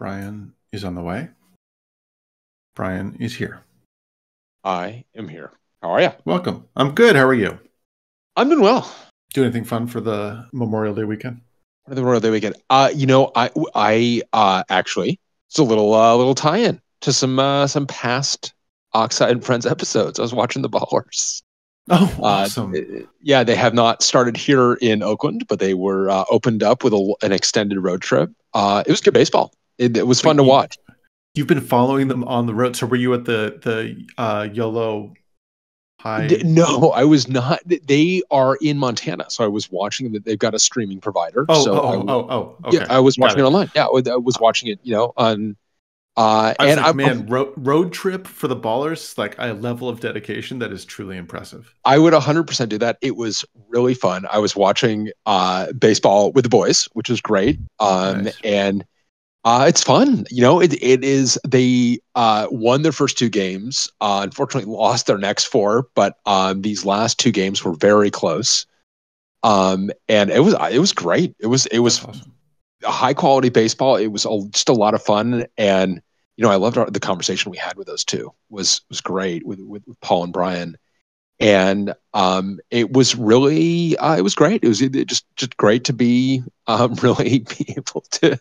Bryan is on the way. Bryan is here. I am here. How are you? Welcome. I'm good. How are you? I'm doing well. Do anything fun for the Memorial Day weekend? The Memorial Day weekend. I actually, it's a little tie-in to some past Oxide and Friends episodes. I was watching the Ballers. Oh, awesome. Yeah, they have not started here in Oakland, but they were opened up with an extended road trip. It was good baseball. It was fun to watch. You've been following them on the road. So were you at the YOLO High? No, I was not. They are in Montana, so I was watching that. They've got a streaming provider. Okay. Yeah, I was watching it online. Yeah, I was watching it, on. Road trip for the Ballers, like a level of dedication that is truly impressive. I would 100% do that. It was really fun. I was watching baseball with the boys, which was great. Nice. And it's fun. It is. They won their first two games. Unfortunately, lost their next four, but these last two games were very close. And it was great. It was awesome. A high quality baseball. It was just a lot of fun, and I loved the conversation we had with those two. Was great with Paul and Bryan, and it was really it was great. It was just great to be really be able to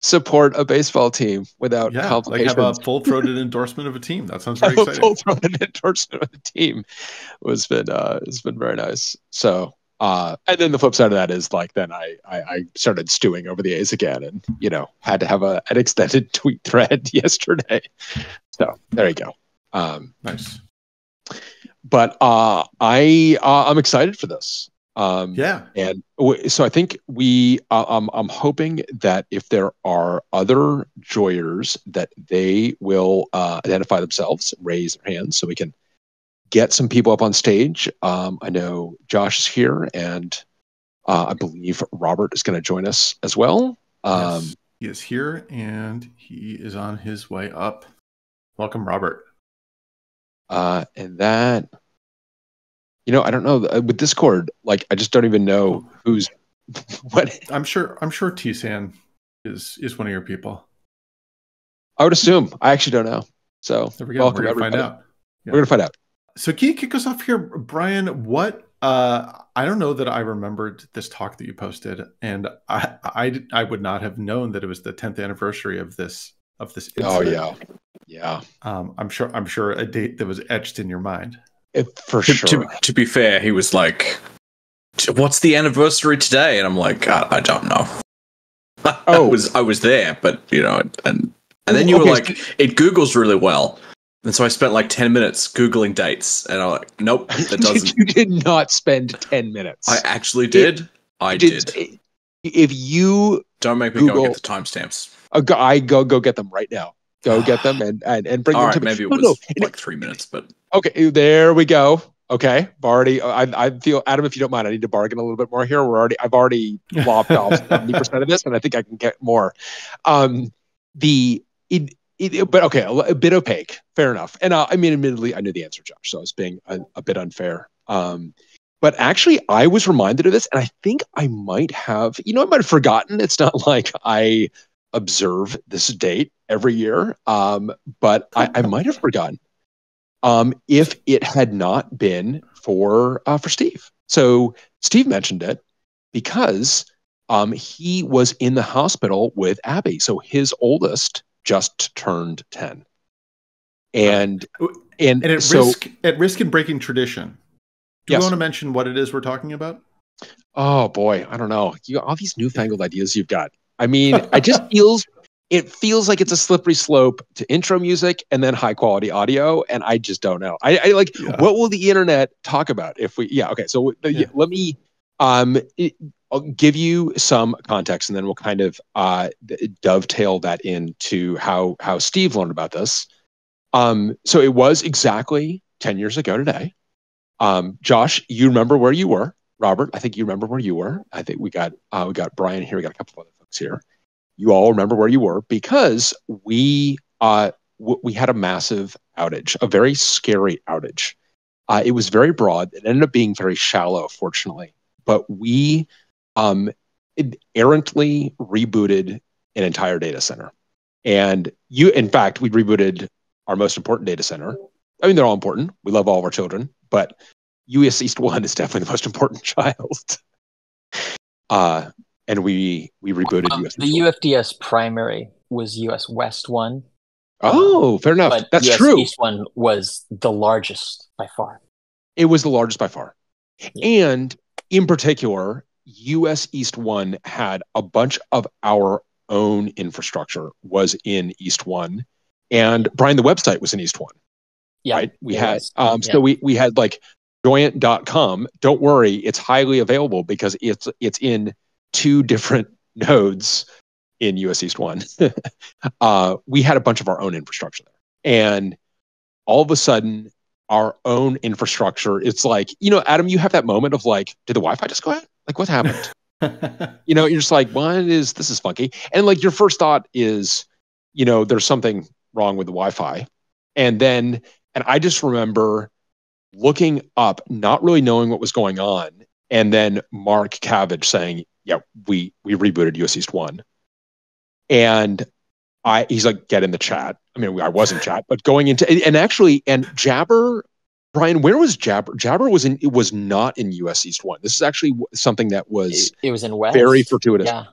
support a baseball team without complications. Like have a full-throated endorsement of a team. That sounds very exciting. A full-throated endorsement of a team it's been very nice. So. And then the flip side of that is then I started stewing over the A's again, and had to have an extended tweet thread yesterday. So there you go. Nice. But I'm excited for this. And so I think I'm hoping that if there are other Joyers, that they will identify themselves, raise their hands, so we can get some people up on stage. I know Josh is here, and I believe Robert is going to join us as well. Yes, he is here, and he is on his way up. Welcome, Robert. And that, I don't know with Discord. I just don't even know who's what. I'm sure T-San is one of your people. I would assume. I actually don't know. So there we go. We're gonna find out. Yeah. We're gonna find out. So can you kick us off here, Bryan? What I don't know that I remembered this talk that you posted, and I would not have known that it was the 10th anniversary of this incident. Oh yeah. I'm sure a date that was etched in your mind. For sure. To be fair, he was like, "What's the anniversary today?" And I'm like, "I don't know." I was there, but and then you were like, "It Googles really well." And so I spent 10 minutes Googling dates, and I'm like, nope, that doesn't. You did not spend 10 minutes. I actually did. I did. If you don't make me go get the timestamps. I go get them right now. Go get them and bring them to me. Maybe it was 3 minutes, but okay, there we go. Okay, I feel, Adam, if you don't mind, I need to bargain a little bit more here. I've already lopped off 70% of this, and I think I can get more. But okay, a bit opaque. Fair enough. And admittedly, I knew the answer, Josh, so I was being a bit unfair. But actually, I was reminded of this, and I think I might have, I might have forgotten. It's not like I observe this date every year, but I might have forgotten if it had not been for Steve. So Steve mentioned it because he was in the hospital with Abby. So his oldest just turned 10. And at risk in breaking tradition, do you want to mention what it is we're talking about? Oh boy, I don't know. All these newfangled ideas you've got. It feels like it's a slippery slope to intro music and then high quality audio, and I just don't know. What will the internet talk about if we? Yeah, okay. So let me I'll give you some context, and then we'll kind of dovetail that into how Steve learned about this. So it was exactly 10 years ago today. Josh, you remember where you were. Robert, I think you remember where you were. I think we got Bryan here. We got a couple of other folks here. You all remember where you were because we had a massive outage, a very scary outage. It was very broad. It ended up being very shallow, fortunately. But we errantly rebooted an entire data center. And in fact, we rebooted our most important data center. I mean, they're all important. We love all of our children, but US East 1 is definitely the most important child. And we rebooted US the East 1. UFDS primary was US West 1. Oh, fair enough. But That's US true. East 1 was the largest by far. It was the largest by far. Yeah. And in particular, US East 1 had a bunch of our own infrastructure was in East 1. And Bryan, the website was in East 1. Yeah. Right? We had so we had like Joyent.com. Don't worry, it's highly available because it's in 2 different nodes in US East 1. We had a bunch of our own infrastructure there. And all of a sudden, our own infrastructure, it's like, Adam, you have that moment of like, did the Wi-Fi just go out? Like, what happened? You're just like, this is funky. And like your first thought is, there's something wrong with the Wi-Fi. And I just remember looking up, not really knowing what was going on. And then Mark Cabbage saying, yeah, we rebooted US East 1. And he's like, get in the chat. I mean, I was in chat, but going into, and Jabber, Bryan, where was Jabber? Jabber was not in US East 1. This is actually something that was, it was in West. Very fortuitous. Yeah.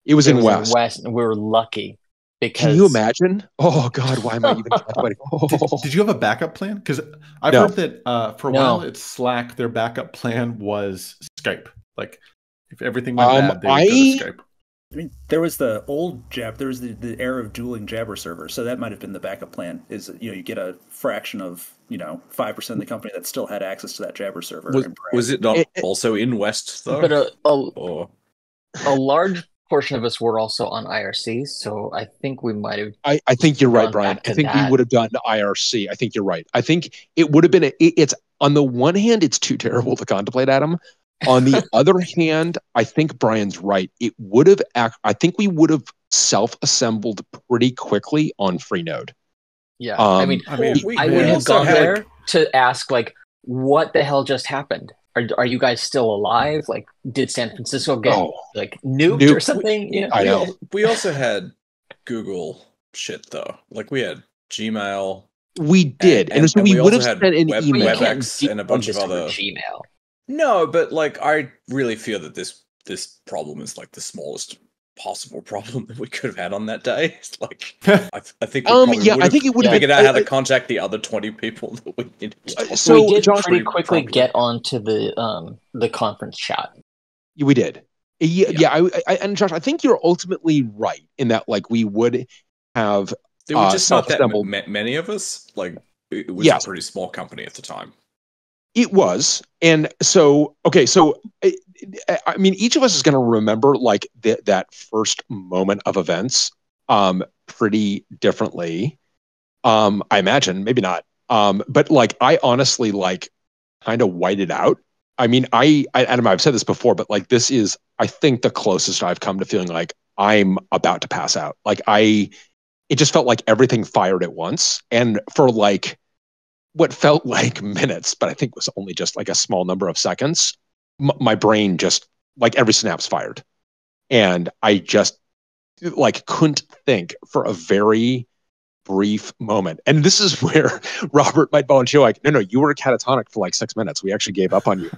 It was in West. And we were lucky. Because... Can you imagine? Oh God, why am I even talking Did you have a backup plan? Because I've heard that for a while it's Slack. Their backup plan was Skype. Like if everything went bad, they would go to Skype. I mean, there was the old Jab. There was the era of dueling Jabber servers, so that might have been the backup plan. Is you get a fraction of 5% of the company that still had access to that Jabber server. Was it not also in West though? But a large portion of us were also on IRC, so I think we might have. I think you're right, Bryan. I think we would have done IRC. I think you're right. I think it would have been. It's on the one hand, it's too terrible to contemplate, Adam. On the other hand, I think Bryan's right. It would have. I think we would have self-assembled pretty quickly on Freenode. Yeah, I mean, I would have gone there to ask, like, what the hell just happened? Are you guys still alive? Like, did San Francisco get nuked or something? I know. We also had Google shit though. Like we had Gmail. We did, and so we would have sent an email, WebEx, and a bunch of other Gmail. No, but like I really feel that this problem is like the smallest possible problem that we could have had on that day. It's like I think I think it would have figured out how to contact the other 20 people that we needed to. So we did pretty quickly get onto the conference chat. We did. Yeah. And Josh, I think you're ultimately right in that like we would have there were just not that many of us. Like it was a pretty small company at the time. It was. And so, okay, so I mean, each of us is going to remember like that first moment of events pretty differently. I imagine, maybe not. But like, I honestly like kind of whited out. I mean, Adam, I've said this before, but like, this is, I think, the closest I've come to feeling like I'm about to pass out. Like it just felt like everything fired at once. And for like, what felt like minutes, but I think was only just like a small number of seconds, my brain just like every synapse fired. And I just like couldn't think for a very brief moment. And this is where Robert might volunteer like, no, you were catatonic for like 6 minutes. We actually gave up on you.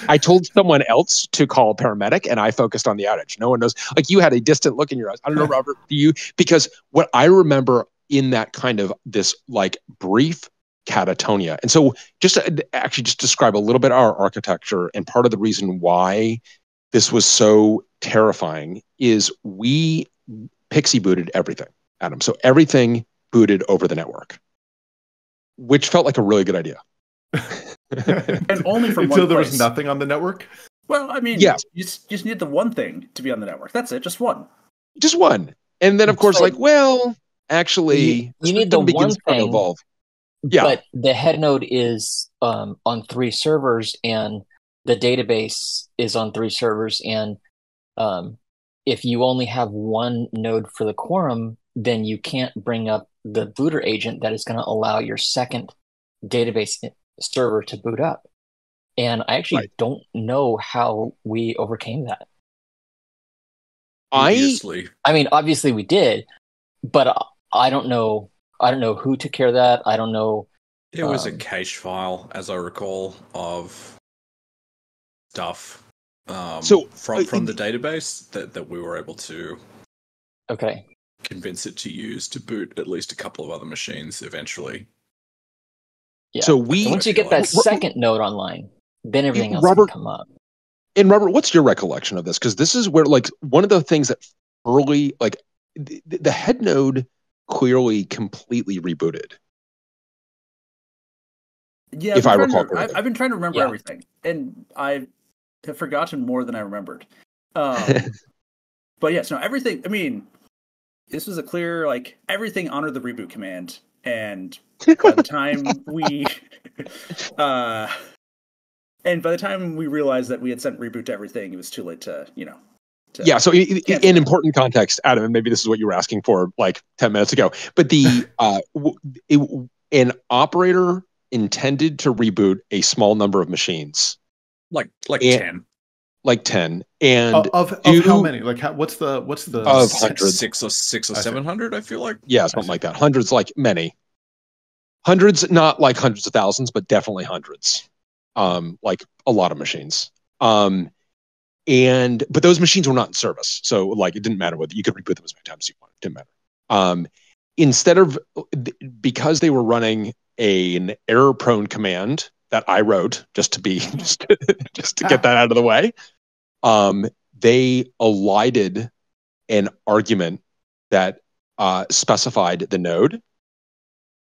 I told someone else to call a paramedic and I focused on the outage. No one knows. Like you had a distant look in your eyes. I don't know, Robert, do you? Because what I remember in that kind of this like brief catatonia. And so just describe a little bit our architecture, and part of the reason why this was so terrifying is we pixie booted everything, Adam. So everything booted over the network, which felt like a really good idea. And only from until one there place. Was nothing on the network. Well, I mean, you just need the one thing to be on the network. That's it, just one. Just one. And then of course, actually, you need the one thing. Evolve. Yeah. But the head node is on 3 servers, and the database is on 3 servers. And if you only have one node for the quorum, then you can't bring up the booter agent that is going to allow your second database server to boot up. And I actually don't know how we overcame that. Obviously. I mean, obviously we did, but I don't know. I don't know who took care of that. I don't know. There was a cache file, as I recall, of stuff from the database that we were able to convince it to use to boot at least a couple of other machines eventually. Yeah. So once you get that second node online, then everything else can come up. And Robert, what's your recollection of this? Because this is where, like, one of the things that early, like, the head node clearly completely rebooted. Yeah, if I recall correctly. I've been trying to remember everything, and I have forgotten more than I remembered. But yes, no, everything. I mean, this was a clear, like, everything honored the reboot command, and by the time we, realized that we had sent reboot to everything, it was too late to, yeah. So in important context, Adam, and maybe this is what you were asking for like 10 minutes ago, but an operator intended to reboot a small number of machines, like 10. Like 10, and of how many? Like, what's the of hundreds, 600 or 700? I feel like something like that. Hundreds, like many hundreds, not like hundreds of thousands, but definitely hundreds. Like a lot of machines. But those machines were not in service, so like it didn't matter whether you could reboot them as many times as you wanted. It didn't matter. Instead of, because they were running an error-prone command that I wrote just to get that out of the way, they elided an argument that specified the node.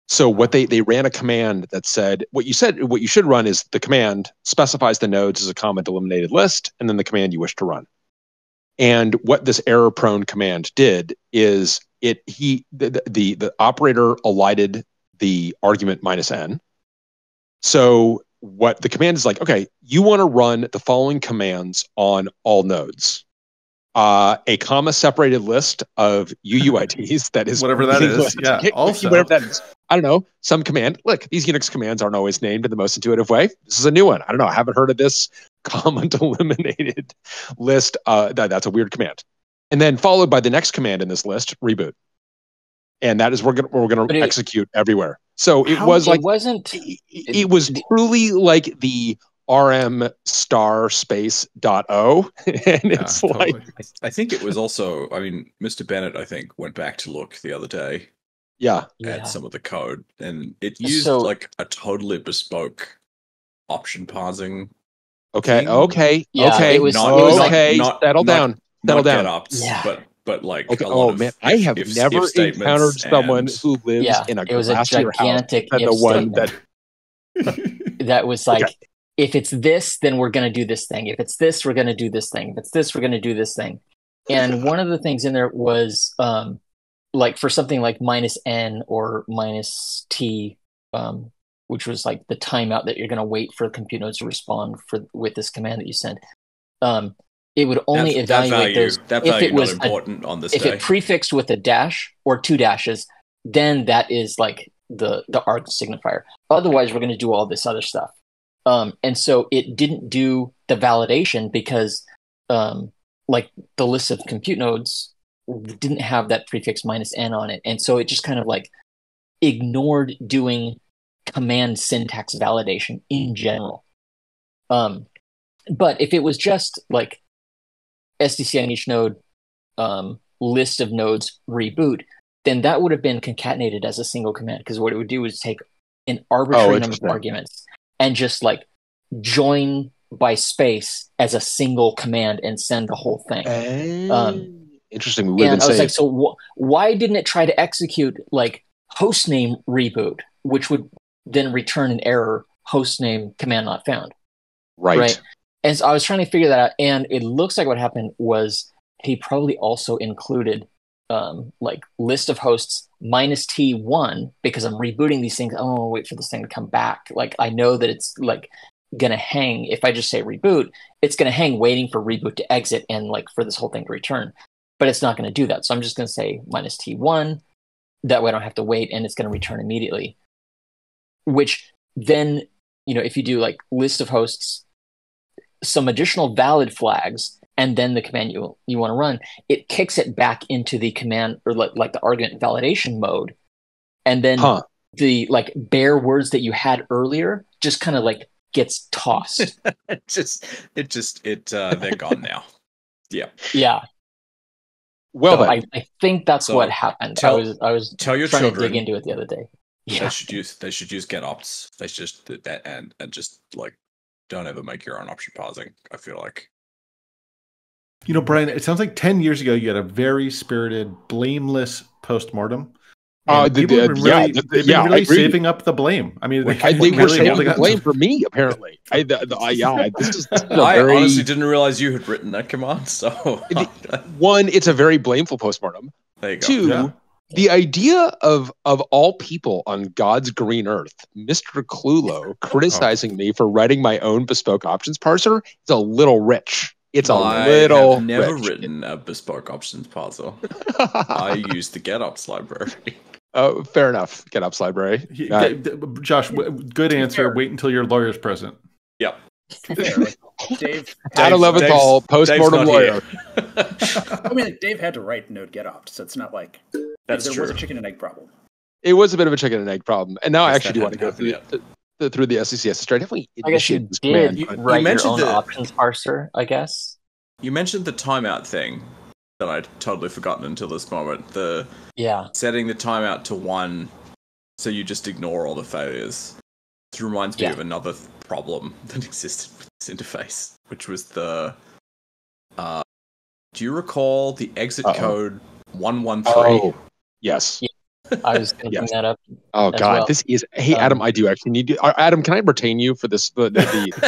So what they ran a command that said what you should run is the command specifies the nodes as a comment eliminated list, and then the command you wish to run. And what this error-prone command did is the operator elided the argument -n. So what the command is like, okay, you want to run the following commands on all nodes. A comma-separated list of UUIDs, that is whatever that is. Yeah, also whatever that is. I don't know, some command. Look, these Unix commands aren't always named in the most intuitive way. This is a new one. I don't know. I haven't heard of this comment eliminated list. That's a weird command. And then followed by the next command in this list, reboot. And that is we're going to execute everywhere. So it was like it was truly like the RM star space .o, and it's totally. Like I think it was also. I mean, Mr. Bennett, I think, went back to look the other day. At some of the code, and it used like a totally bespoke option parsing. Okay. It was okay. Settle down. But like, okay. Oh man, I have never encountered someone who lives in a glacier house than the one that that was like, if it's this, then we're going to do this thing. If it's this, we're going to do this thing. If it's this, we're going to do this thing. And one of the things in there was like for something like -n or -t, which was like the timeout that you're going to wait for compute nodes to respond with this command that you sent. It would only evaluate those if it was important on this if day. it prefixed with a dash or 2 dashes, then that is like the arg signifier. Otherwise, we're going to do all this other stuff. And so it didn't do the validation because like the list of compute nodes didn't have that prefix -n on it. And so it just kind of like ignored doing command syntax validation in general. But if it was just like SDC on each node, list of nodes reboot, then that would have been concatenated as a single command, because what it would do is take an arbitrary number of arguments and just like join by space as a single command and send the whole thing. Interesting. And I was like, so why didn't it try to execute like hostname reboot, which would then return an error, hostname command not found? Right. And so I was trying to figure that out, and it looks like what happened was he probably also included like list of hosts -t1, because I'm rebooting these things. Oh, wait for this thing to come back. Like I know that it's like gonna hang. If I just say reboot, it's gonna hang waiting for reboot to exit and like for this whole thing to return. But it's not gonna do that. So I'm just gonna say -t1. That way I don't have to wait, and it's gonna return immediately. Which then, if you do like list of hosts, some additional valid flags, and then the command you want to run, it kicks it back into the command or like the argument validation mode, and then the like bare words that you had earlier just kind of like gets tossed. They're gone now. Yeah. Yeah. Well, so I think that's what happened. I was tell your trying children to dig into it the other day. Yeah. They should use GetOps. They just and just like don't ever make your own option parsing. I feel like. You know, Bryan, it sounds like 10 years ago you had a very spirited, blameless postmortum. People have been really saving up the blame. I mean, they were saving the blame for me, apparently. I honestly didn't realize you had written that command. So, one, it's a very blameful postmortem. There you go. Two, the idea of all people on God's green earth, Mr. Clulo, criticizing me for writing my own bespoke options parser is a little rich. It's I have never written a bespoke options parser. I use the GetOps library. Oh, fair enough. GetOps library. Josh, good answer. Wait until your lawyer's present. Yep. Dave Adam Leventhal, postmortem lawyer. I mean, like, Dave had to write Node GetOps, so it's not like there was a chicken and egg problem. It was a bit of a chicken and egg problem, and now I actually do want to go through the SCCS. I guess you did write your own options parser, I guess. You mentioned the timeout thing that I'd totally forgotten until this moment. Setting the timeout to 1, so you just ignore all the failures. This reminds me of another problem that existed with this interface, which was the... do you recall the exit code 113? Oh, yes. Yeah. I was going to bring that up. Oh God, well. This is. Hey, Adam, I do actually need you. Adam, can I retain you for this the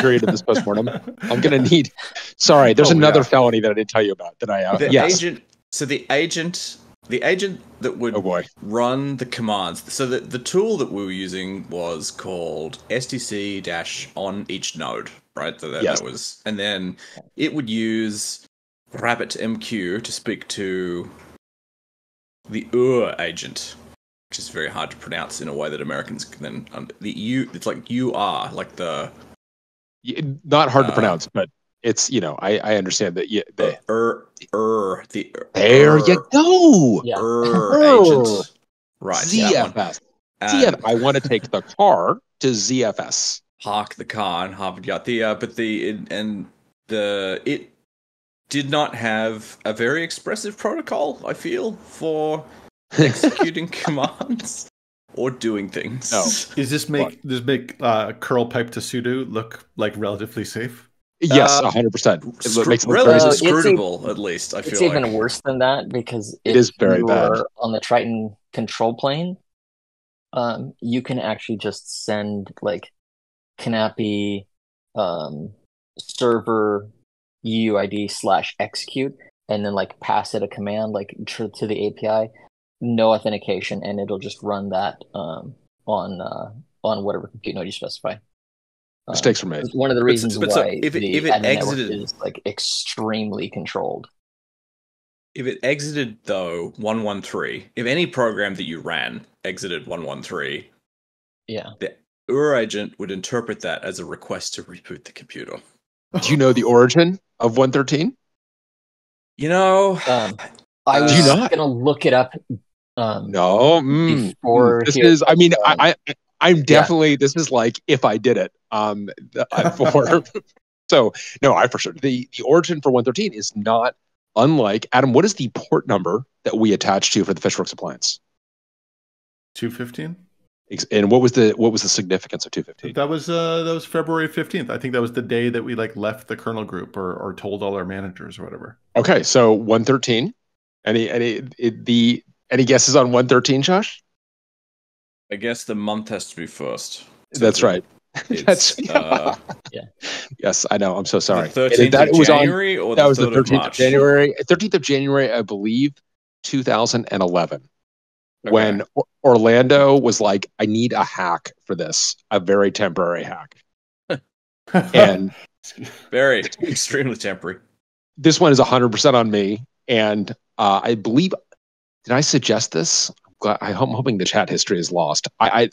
period of this postmortem? I'm going to need. Sorry, there's another felony that I didn't tell you about. That I. Agent. So the agent that would run the commands. So the tool that we were using was called STC-on each node, right? So that was, and then it would use RabbitMQ to speak to the agent, which is very hard to pronounce in a way that Americans can then it's like UR, like the not hard to pronounce, but it's I understand that there you go. Agent, right? ZFS. ZFS. I want to take the car to ZFS. Park the car and Harvard Yacht. It did not have a very expressive protocol, I feel, for executing commands or doing things. No. Does this make curl pipe to sudo look like relatively safe? Yes, 100%. It makes it relatively scrutable, at least. I feel it's even worse than that, because it is very bad on the Triton control plane. You can actually just send like canapi server UUID/execute and then like pass it a command like to the API, no authentication, and it'll just run that on whatever compute node you specify. Mistakes were made. One of the reasons why if it exited is like extremely controlled. If it exited though 113, if any program that you ran exited 113, the UR agent would interpret that as a request to reboot the computer. Do you know the origin of 113? I was going to look it up. No. Before this is. I mean, I'm definitely. This is like if I did it. So no, I for sure. The origin for 113 is not unlike Adam. What is the port number that we attach to for the Fishworks appliance? 215. And what was the significance of 215? That was February 15th. I think that was the day that we left the kernel group or told all our managers or whatever. Okay, so 113. Any guesses on 113, Josh? I guess the month has to be first. That's right. Yes, I know. I'm so sorry. The 13th of January or the 13th of January? 13th of January, I believe, 2011. Okay. When Orlando was like, I need a hack for this, a very temporary hack. And very extremely temporary. This one is 100% on me. And I believe, did I suggest this? I'm hoping the chat history is lost. I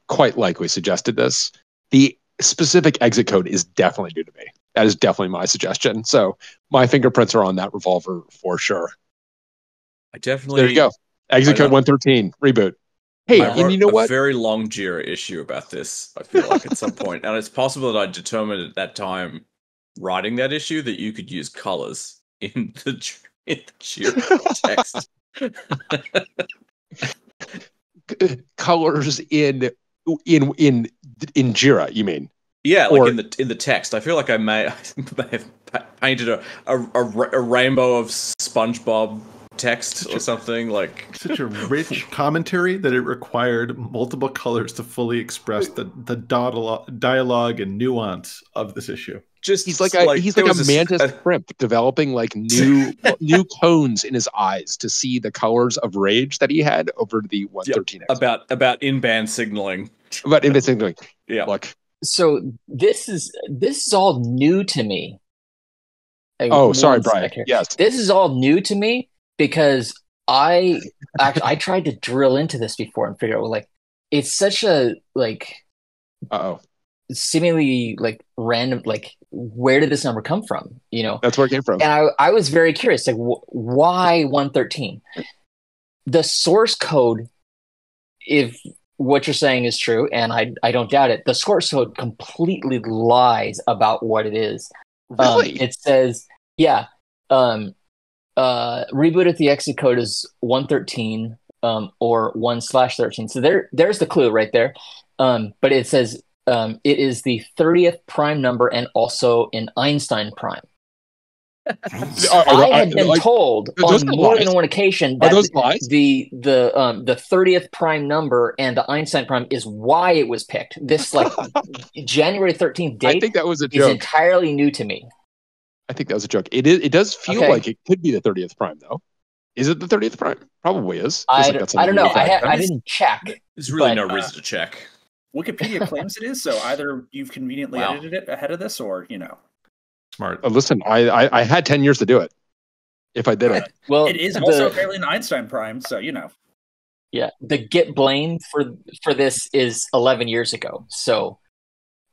quite likely suggested this. The specific exit code is definitely due to me. That is definitely my suggestion. So my fingerprints are on that revolver for sure. I definitely. There you go. Exit code 113 reboot. Hey, and you know what? A very long Jira issue about this. I feel like at some point, and it's possible that I determined at that time, writing that issue, that you could use colors in the Jira text. Colors in Jira, you mean? Yeah, like in the text. I feel like I may have painted a rainbow of SpongeBob text or something, like such a rich commentary that it required multiple colors to fully express the dialogue and nuance of this issue. Just he's like a mantis shrimp developing like new cones in his eyes to see the colors of rage that he had over the 113. Yep. About in-band signaling. About in-band signaling. Yeah. Look. So this is all new to me. Sorry, Brian. Yes. This is all new to me because I tried to drill into this before and figure out like it's such a like seemingly like random, like where did this number come from? You know, that's where it came from. And I was very curious, like why 113? The source code, if what you're saying is true, and I don't doubt it, the source code completely lies about what it is. Really? It says, reboot at the exit code is 113 or 1/13. So there's the clue right there. But it says it is the 30th prime number and also an Einstein prime. I had been told on more than one occasion that the 30th prime number and the Einstein prime is why it was picked. This like January 13th date, I think that was a joke. Is entirely new to me. I think that was a joke. It does feel like it could be the 30th prime though. Is it the 30th prime? Probably is. I don't know. I didn't check. There's really no reason to check. Wikipedia claims it is, so either you've conveniently edited it ahead of this, or Smart. Listen, I had 10 years to do it. If I did it, well, it is also apparently an Einstein prime, so Yeah, the get blamed for this is 11 years ago, so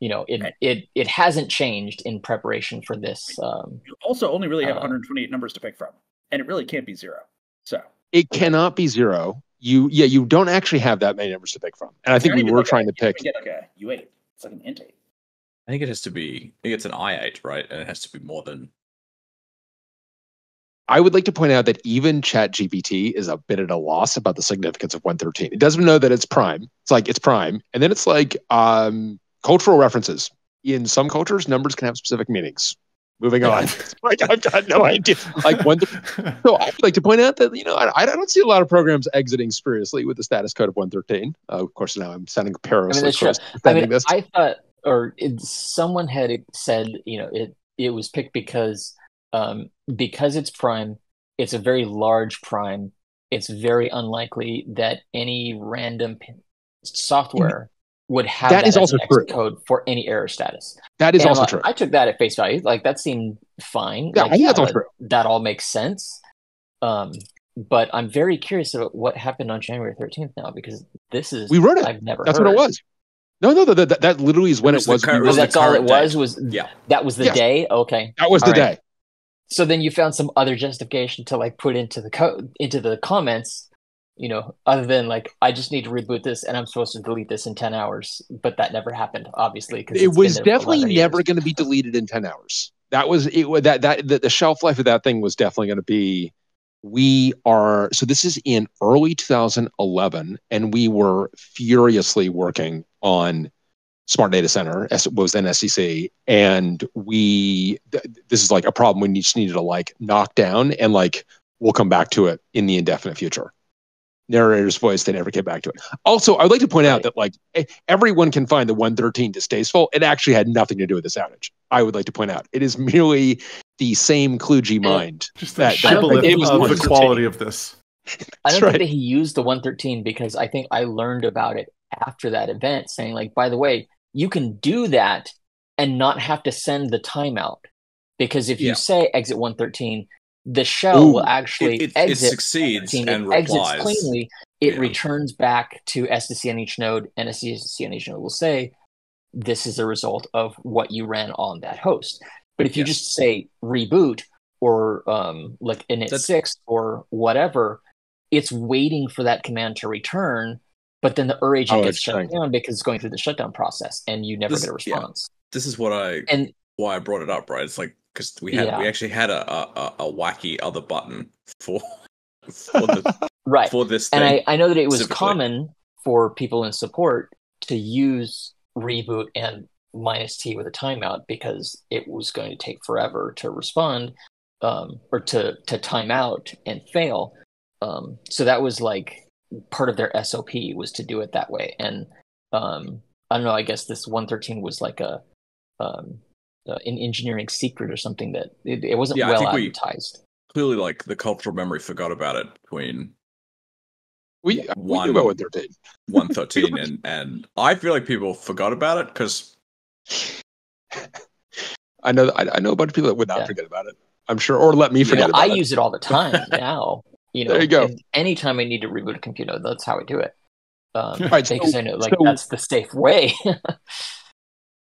it hasn't changed in preparation for this. You also only really have 128 numbers to pick from, and it really can't be zero. So it cannot be zero. You don't actually have that many numbers to pick from, and I think we were trying to pick. Get like a U8. It's like an int 8. I think it has to be. I think it's an I8, right? And it has to be more than. I would like to point out that even ChatGPT is a bit at a loss about the significance of 113. It doesn't know that it's prime. It's like it's prime, and then it's like cultural references. In some cultures, numbers can have specific meanings. Moving on. Like I've got no idea. Like so I would like to point out that I don't see a lot of programs exiting spuriously with the status code of 113. Of course, now I'm sounding perilously close to defending this. I thought, someone had said, it was picked because it's prime. It's a very large prime. It's very unlikely that any random software would have that is also true. Code for any error status. That is also true. I took that at face value. Like that seemed fine. Yeah, I think that's all true. That all makes sense. But I'm very curious about what happened on January 13th now, because we wrote it. I've never. That's heard. what it was. No, that literally is when it was. That's all it was. That was the day. Okay, that was the day. So then you found some other justification to like put into the comments. Other than like, I just need to reboot this and I'm supposed to delete this in 10 hours, but that never happened, obviously. It was definitely never going to be deleted in 10 hours. That was it. The shelf life of that thing was definitely going to be. So this is in early 2011, and we were furiously working on Smart Data Center, as it was then SCC, and this is like a problem we just needed to like knock down, and like we'll come back to it in the indefinite future. Narrator's voice, they never came back to it. Also, I would like to point out that like everyone can find the 113 distasteful. It actually had nothing to do with this outage. I would like to point out it is merely the same kludgy mind. Just that shibboleth of the quality of this. I don't think that he used the 113 because I think I learned about it after that event, saying like, by the way, you can do that and not have to send the timeout, because if you say exit 113. The shell will actually exit. It succeeds and replies. Exits cleanly. It returns back to SDC on each node, and SDC on each node will say, this is a result of what you ran on that host. But if you just say reboot or like init 6 or whatever, it's waiting for that command to return. But then the agent gets shut down because it's going through the shutdown process, and you never get a response. This is why I brought it up, right? It's like because we actually had a wacky other button for this thing. And I know that it was common for people in support to use reboot and -T with a timeout because it was going to take forever to respond or to time out and fail. So that was like part of their SOP was to do it that way. And I don't know, I guess this 113 was like an engineering secret or something that it wasn't well advertised. Clearly, like the cultural memory forgot about it between we knew about 113, 113, and I feel like people forgot about it because I know a bunch of people that would not forget about it. I'm sure, or let me forget about it. I use it all the time now. There you go. Anytime I need to reboot a computer, that's how I do it. Right, because I know that's the safe way.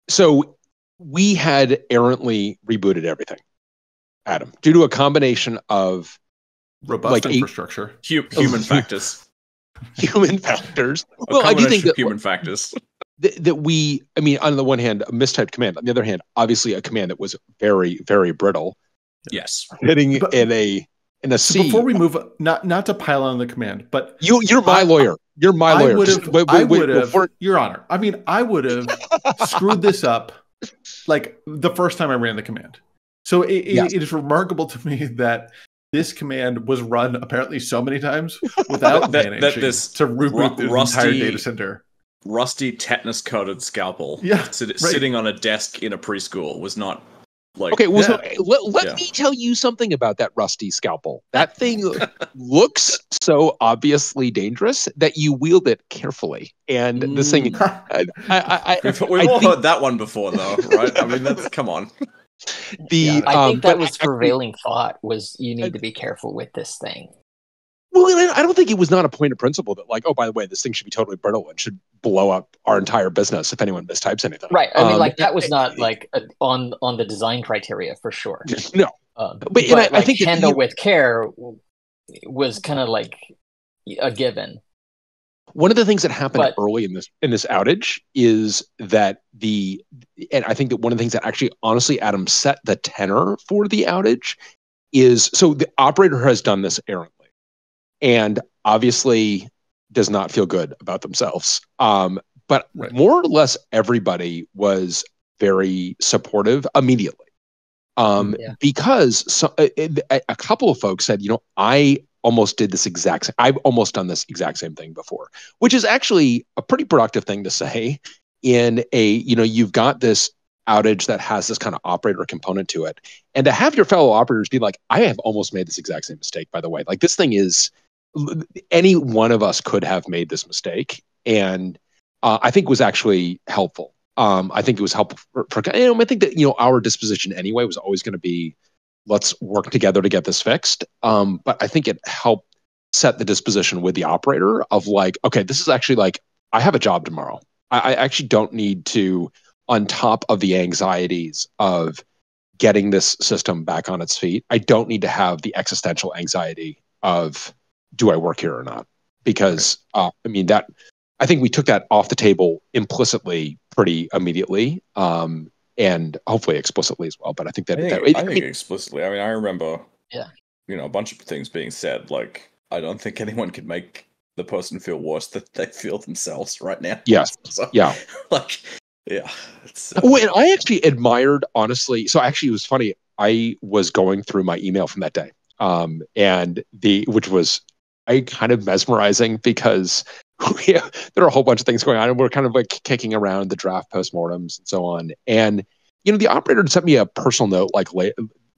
So we had errantly rebooted everything, Adam, due to a combination of robust infrastructure, human factors. Human factors. Well, I do think that human factors. That we, I mean, on the one hand, a mistyped command. On the other hand, obviously a command that was very, very brittle. Yes, hitting in a C. Before we move, not to pile on the command, but you're my lawyer. You're my lawyer. I would have, Your Honor. I mean, I would have screwed this up like the first time I ran the command. So it is remarkable to me that this command was run apparently so many times without managing to reboot the entire data center. Rusty tetanus-coated scalpel sitting on a desk in a preschool was not like... Okay, well, so let me tell you something about that rusty scalpel. That thing looks so obviously dangerous that you wield it carefully. And this thing... We've all heard that one before, though, right? I mean, come on. I think that was prevailing thought was you need to be careful with this thing. Well, I don't think it was not a point of principle that like, oh, by the way, this thing should be totally brittle and should blow up our entire business if anyone mistypes anything. Right. I mean, like that was not like on the design criteria for sure. No. But I think handle with care was kind of like a given. One of the things that happened early in this outage is that and I think that one of the things that actually honestly, Adam, set the tenor for the outage is, so the operator has done this errantly and obviously does not feel good about themselves. But more or less everybody was very supportive immediately. Because a couple of folks said, I almost did this I've almost done this exact same thing before, which is actually a pretty productive thing to say in you've got this outage that has this kind of operator component to it. And to have your fellow operators be like, I have almost made this exact same mistake, by the way. Like this thing is, any one of us could have made this mistake. And I think was actually helpful. I think it was helpful for I think that, our disposition anyway was always going to be, let's work together to get this fixed. But I think it helped set the disposition with the operator of like, okay, this is actually like, I have a job tomorrow. I actually don't need to, on top of the anxieties of getting this system back on its feet, I don't need to have the existential anxiety of, do I work here or not? Because, I think we took that off the table implicitly pretty immediately. And hopefully explicitly as well. But I think that I think explicitly. I mean, I remember, a bunch of things being said. Like, I don't think anyone could make the person feel worse than they feel themselves right now. Yes. So, It's, Well, and I actually admired, honestly. So actually, it was funny. I was going through my email from that day, which was kind of mesmerizing because there are a whole bunch of things going on, and we're kind of like kicking around the draft postmortems and so on. And the operator sent me a personal note like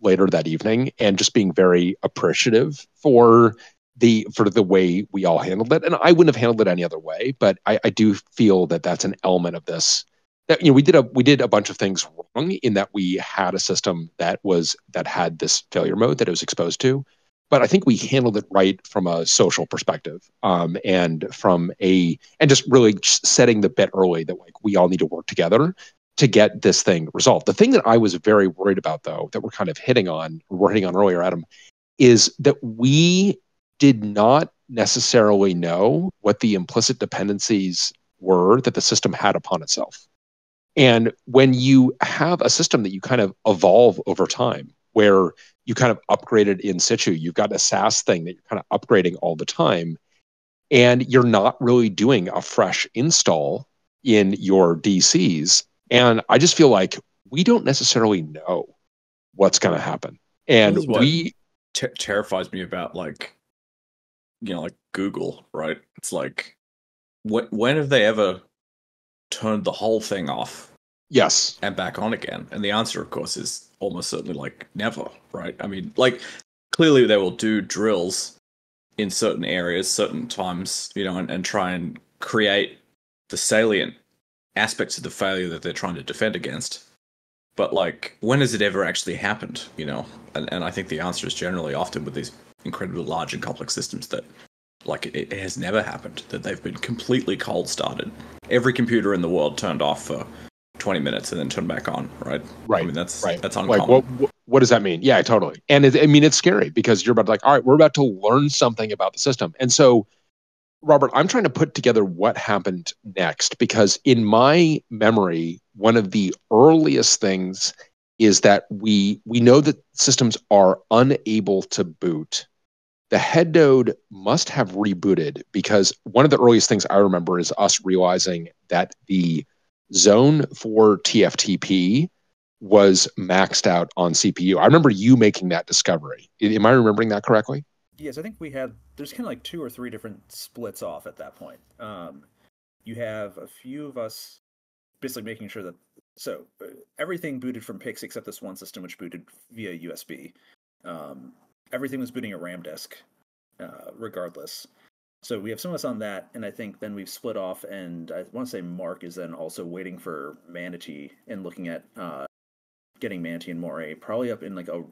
later that evening, and just being very appreciative for the way we all handled it. And I wouldn't have handled it any other way, but I do feel that that's an element of this. That we did a bunch of things wrong in that we had a system that had this failure mode that it was exposed to. But I think we handled it right from a social perspective, and just really setting the bit early that like we all need to work together to get this thing resolved. The thing that I was very worried about, though, that we're kind of hitting on earlier, Adam, is that we did not necessarily know what the implicit dependencies were that the system had upon itself. And when you have a system that you kind of evolve over time, where you kind of upgrade it in situ, you've got a SaaS thing that you're kind of upgrading all the time, and you're not really doing a fresh install in your DCs. And I just feel like we don't necessarily know what's going to happen. And we terrifies me about like Google, right? It's like, when have they ever turned the whole thing off? Yes. And back on again? And the answer, of course, is almost certainly like never, right? I mean, like, clearly they will do drills in certain areas, certain times, and try and create the salient aspects of the failure that they're trying to defend against. But like, when has it ever actually happened? And I think the answer is generally often with these incredibly large and complex systems that, like, it has never happened, that they've been completely cold started. Every computer in the world turned off for 20 minutes and then turned back on, right? Right. I mean, that's uncommon. Like, what does that mean? Yeah, totally. And it's scary because you're about to, like, all right, we're about to learn something about the system. And so, Robert, I'm trying to put together what happened next, because in my memory, one of the earliest things is that we know that systems are unable to boot. The head node must have rebooted, because one of the earliest things I remember is us realizing that the zone for TFTP was maxed out on CPU. I remember you making that discovery. Am I remembering that correctly? Yes, I think there's kind of like 2 or 3 different splits off at that point. You have a few of us basically making sure that, everything booted from PICs except this one system, which booted via USB. Everything was booting a RAM disk, regardless. So we have some of us on that, and I think then we've split off, and I want to say Mark is then also waiting for Manatee and looking at getting Manatee and Moray probably up in like a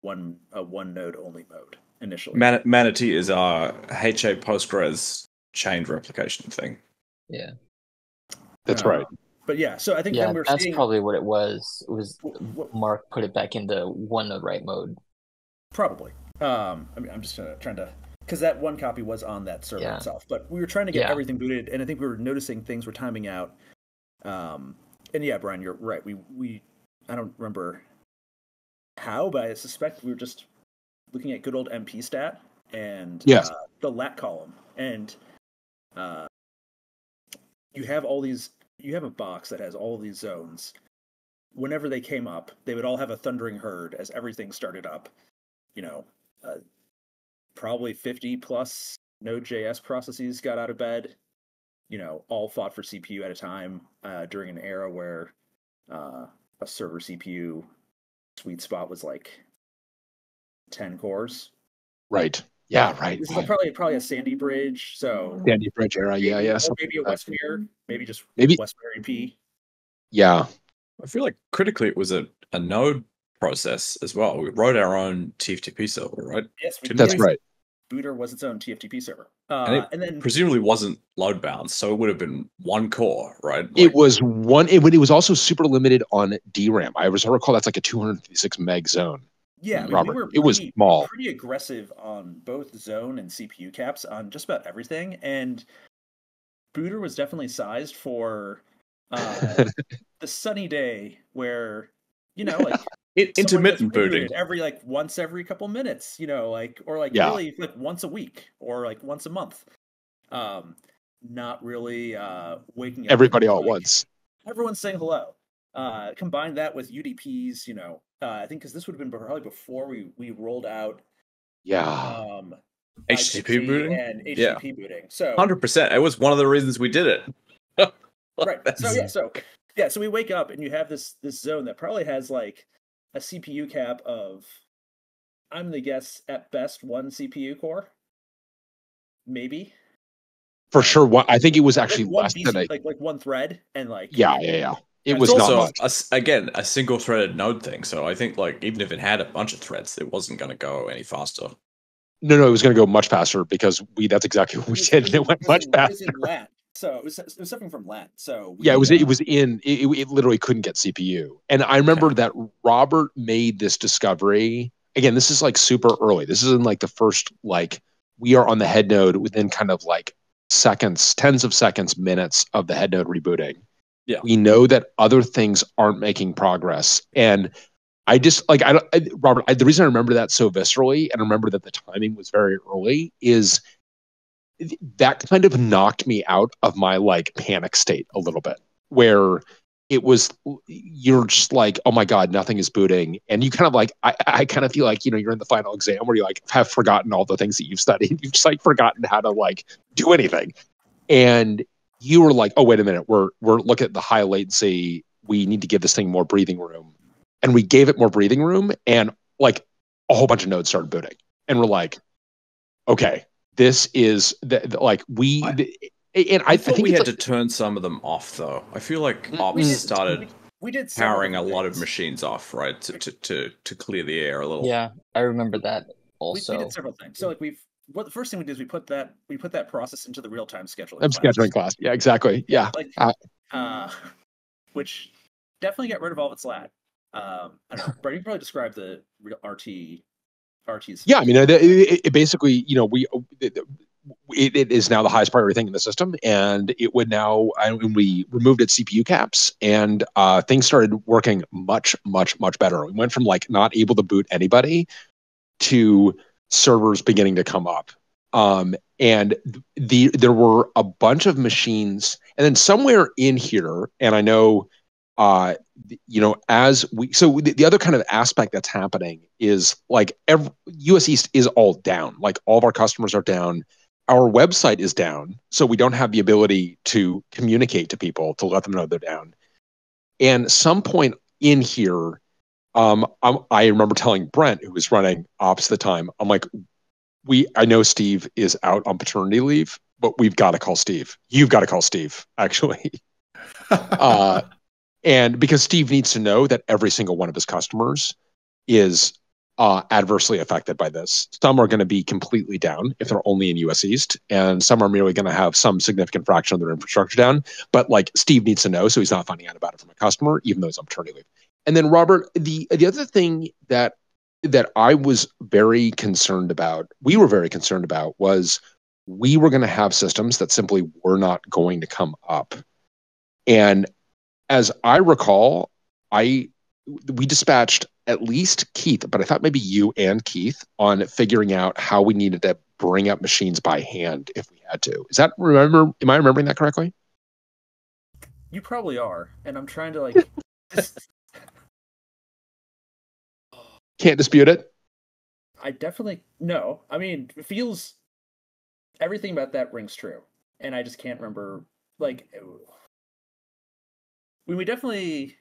one node only mode initially. Manatee is our HA Postgres chained replication thing. Yeah, that's right. But yeah, so I think then that's probably what it was. It was Mark put it back into one node write mode. Probably. I mean, I'm just trying to, because that one copy was on that server itself. But we were trying to get everything booted, and I think we were noticing things were timing out. And yeah, Brian, you're right. We I don't remember how, but I suspect we were just looking at good old MP stat and the lat column, and you have all these. You have a box that has all of these zones. Whenever they came up, they would all have a thundering herd as everything started up. Probably 50 plus Node.js processes got out of bed. All fought for CPU at a time during an era where a server CPU sweet spot was like 10 cores. Right. Yeah, right. This is probably a Sandy Bridge. So Sandy Bridge era, yeah. Or maybe a Westmere, maybe Westmere AP. Yeah. I feel like critically it was a node process as well. We wrote our own TFTP server, right? Yes, that's right. Booter was its own TFTP server. And then presumably wasn't load balanced, so it would have been one core, right? It was one. It was also super limited on DRAM. I recall that's like a 256 meg zone. Yeah, Robert, it was small. Pretty aggressive on both zone and CPU caps on just about everything, and Booter was definitely sized for the sunny day where intermittent booting once every couple minutes, really like once a week or like once a month. Not really waking up everybody all at once. Everyone's saying hello. Combine that with UDPs, I think because this would have been probably before we rolled out HTTP booting and HTTP booting. So 100%. It was one of the reasons we did it. Right. So we wake up and you have this zone that probably has like a CPU cap of, I'm gonna guess at best 1 CPU core, maybe. For sure, I think it was actually less than like one thread and like It was also not much. A single-threaded node thing. So I think like even if it had a bunch of threads, it wasn't going to go any faster. No, it was going to go much faster because that's exactly what we did. And it went much faster. So it was something from Len. So it literally couldn't get CPU. And I remember that Robert made this discovery. Again, this is like super early. This is in like the first, like, we are on the head node within kind of like seconds, tens of seconds, minutes of the head node rebooting. Yeah. We know that other things aren't making progress. And I just like, Robert, the reason I remember that so viscerally and remember that the timing was very early is that kind of knocked me out of my like panic state a little bit, where it was, you're just like, oh my God, nothing is booting. And you kind of like, I kind of feel like, you're in the final exam where you like have forgotten all the things that you've studied. You've just like forgotten how to like do anything. And you were like, oh, wait a minute. We're looking at the high latency. We need to give this thing more breathing room. And we gave it more breathing room, and like a whole bunch of nodes started booting. And we're like, okay, this is I think we had to turn some of them off, though. I feel like ops started powering a lot of machines off, right, to clear the air a little. Yeah, I remember that also. We did several things. So like the first thing we did is we put that process into the real-time scheduling class. Yeah, exactly. Yeah. Which definitely got rid of all of its lag. I don't know, Brett, you can probably describe the real RT's. Yeah, I mean, it basically, it is now the highest priority thing in the system, and it would now, when we removed its CPU caps, and things started working much, much, much better. We went from like not able to boot anybody to servers beginning to come up. And there were a bunch of machines, and then somewhere in here, and I know, as the other kind of aspect that's happening is like US East is all down. Like all of our customers are down. Our website is down. So we don't have the ability to communicate to people to let them know they're down. And some point in here, I remember telling Brent, who was running ops at the time, I'm like, I know Steve is out on paternity leave, but we've got to call Steve. You've got to call Steve, actually. And because Steve needs to know that every single one of his customers is adversely affected by this. Some are going to be completely down if they're only in US East, and some are merely going to have some significant fraction of their infrastructure down. But like Steve needs to know, so he's not finding out about it from a customer, even though he's on paternity leave. And then Robert, the other thing that I was very concerned about, we were very concerned about, was we were going to have systems that simply were not going to come up. And as I recall, we dispatched at least Keith, but I thought maybe you and Keith on figuring out how we needed to bring up machines by hand if we had to. Am I remembering that correctly? You probably are, and I'm trying to like. Can't dispute it. I definitely no. I mean, it feels everything about that rings true, and I just can't remember like. We definitely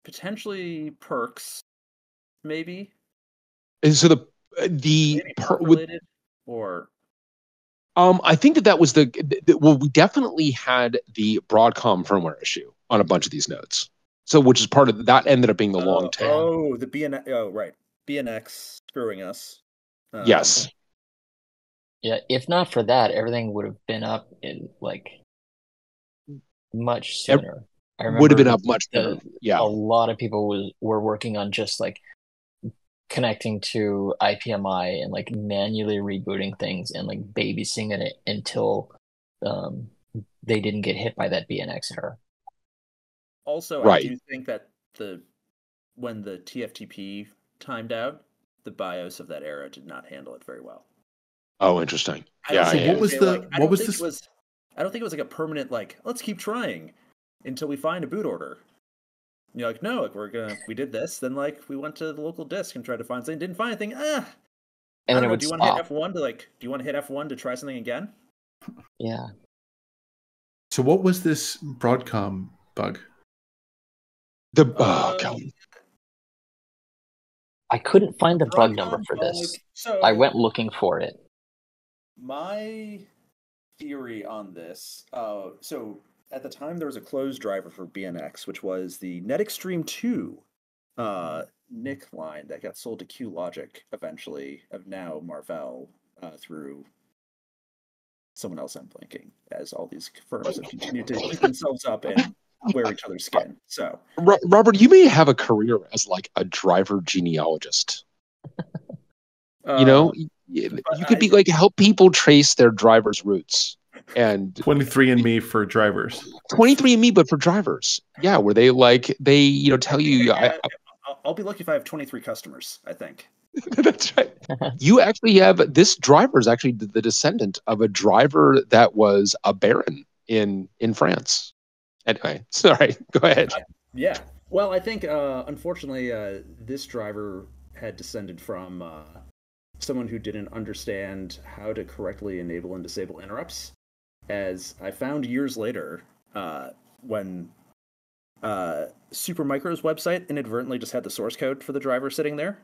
potentially perks, maybe. And so related or. I think that was we definitely had the Broadcom firmware issue on a bunch of these nodes. So, which is part of that ended up being the long tail. Oh, the BNX. Oh, right. BNX screwing us. Yes. Yeah, if not for that, everything would have been up in like much sooner. I remember would have been up much better. Yeah. A lot of people were working on just like connecting to IPMI and like manually rebooting things and like babysitting it until they didn't get hit by that BNX error. Also, right. I do think that when the TFTP timed out, the BIOS of that era did not handle it very well. Oh, interesting. I don't think it was like a permanent like let's keep trying until we find a boot order. And you're like, no, like we did this, then like we went to the local disk and tried to find something, didn't find anything. And then do you want to hit F1 do you want to hit F1 to try something again? Yeah. So what was this Broadcom bug? I couldn't find the bug number for this. So I went looking for it. My theory on this, so at the time there was a closed driver for BNX, which was the NetExtreme 2 NIC line that got sold to QLogic eventually, of now Marvell through someone else I'm blanking, as all these firms have continued to keep themselves up and wear each other's skin. So, Robert, you may have a career as like a driver genealogist. You could be like help people trace their driver's roots. And 23andMe for drivers. 23andMe, but for drivers. Yeah, where they tell you. I'll be lucky if I have 23 customers, I think. That's right. You actually have this driver is actually the descendant of a driver that was a baron in France. Anyway, sorry. Go ahead. Yeah. Well, I think unfortunately this driver had descended from someone who didn't understand how to correctly enable and disable interrupts. As I found years later, when Supermicro's website inadvertently just had the source code for the driver sitting there.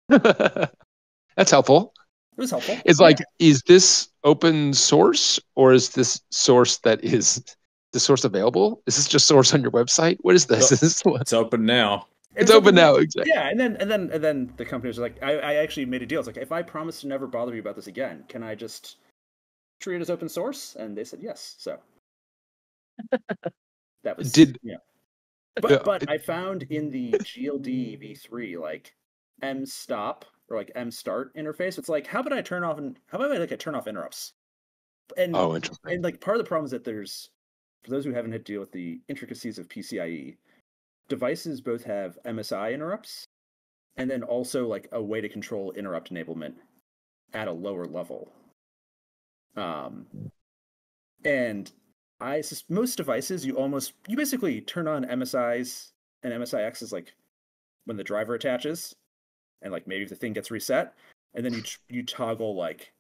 That's helpful. It was helpful. It's like, is this open source, or is this source that is the source available? Is this just source on your website? What is this? It's open now. It's open now, exactly. Yeah, and then the company was like, I actually made a deal. It's like, if I promise to never bother you about this again, can I just treat it as open source? And they said yes. So that was But I found in the GLD v3 like mstop or like mstart interface. It's like, how about I turn off interrupts? And interesting. And like part of the problem is that there's, for those who haven't had to deal with the intricacies of PCIe, devices both have MSI interrupts and then also like a way to control interrupt enablement at a lower level. And most devices, you basically turn on MSIs and MSIXs like when the driver attaches, and like maybe if the thing gets reset, and then you toggle like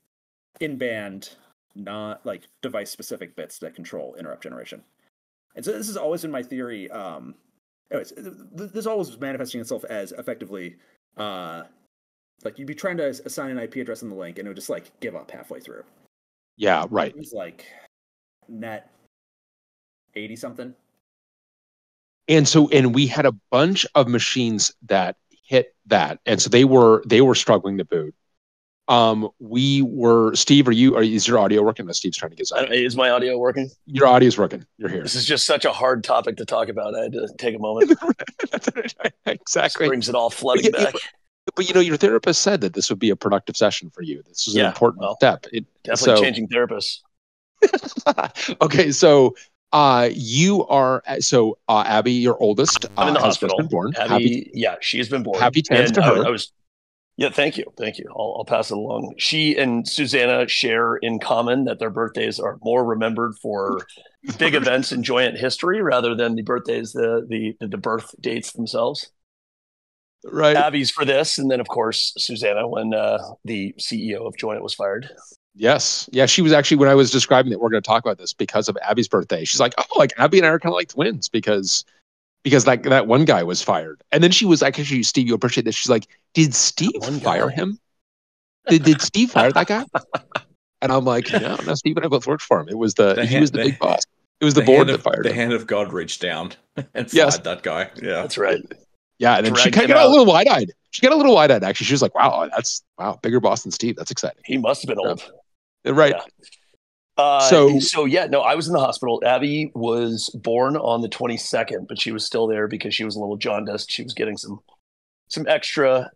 in-band, not like device-specific bits that control interrupt generation. And so this has always been my theory. Anyways, this always was manifesting itself as effectively, like you'd be trying to assign an IP address in the link, and it would just like give up halfway through. Yeah, right. It was like net 80 something. And we had a bunch of machines that hit that, and so they were struggling to boot. Steve, is your audio working? No, Steve's trying to get something. Is my audio working? Your audio's working. You're here. This is just such a hard topic to talk about. I had to take a moment. Exactly. This brings it all flooding back. But your therapist said that this would be a productive session for you. This is an important step. Definitely changing therapists. Okay, so you are Abby, your oldest. I'm in the hospital. Been born. Abby, she's been born. Happy 10th to her. Thank you. I'll pass it along. She and Susanna share in common that their birthdays are more remembered for big events in Joyent history rather than the birthdays, the birth dates themselves. Right. Abby's for this, and then of course Susanna when the CEO of Joyent was fired. Yes. Yeah, she was actually, when I was describing that we're going to talk about this because of Abby's birthday, she's like, oh, like Abby and I are kind of like twins because like that one guy was fired. And then she was like, actually, Steve, you appreciate this. She's like, did Steve fire him? Did Steve fire that guy? And I'm like, no, Steve and I both worked for him. It was he was the big boss. It was the board that fired him. The hand of God reached down and fired that guy. Yeah, that's right. Yeah, and then she kind of got a little wide-eyed. She got a little wide-eyed, actually. She was like, wow, bigger boss than Steve. That's exciting. He must have been old. Right. Yeah. I was in the hospital. Abby was born on the 22nd, but she was still there because she was a little jaundiced. She was getting some extra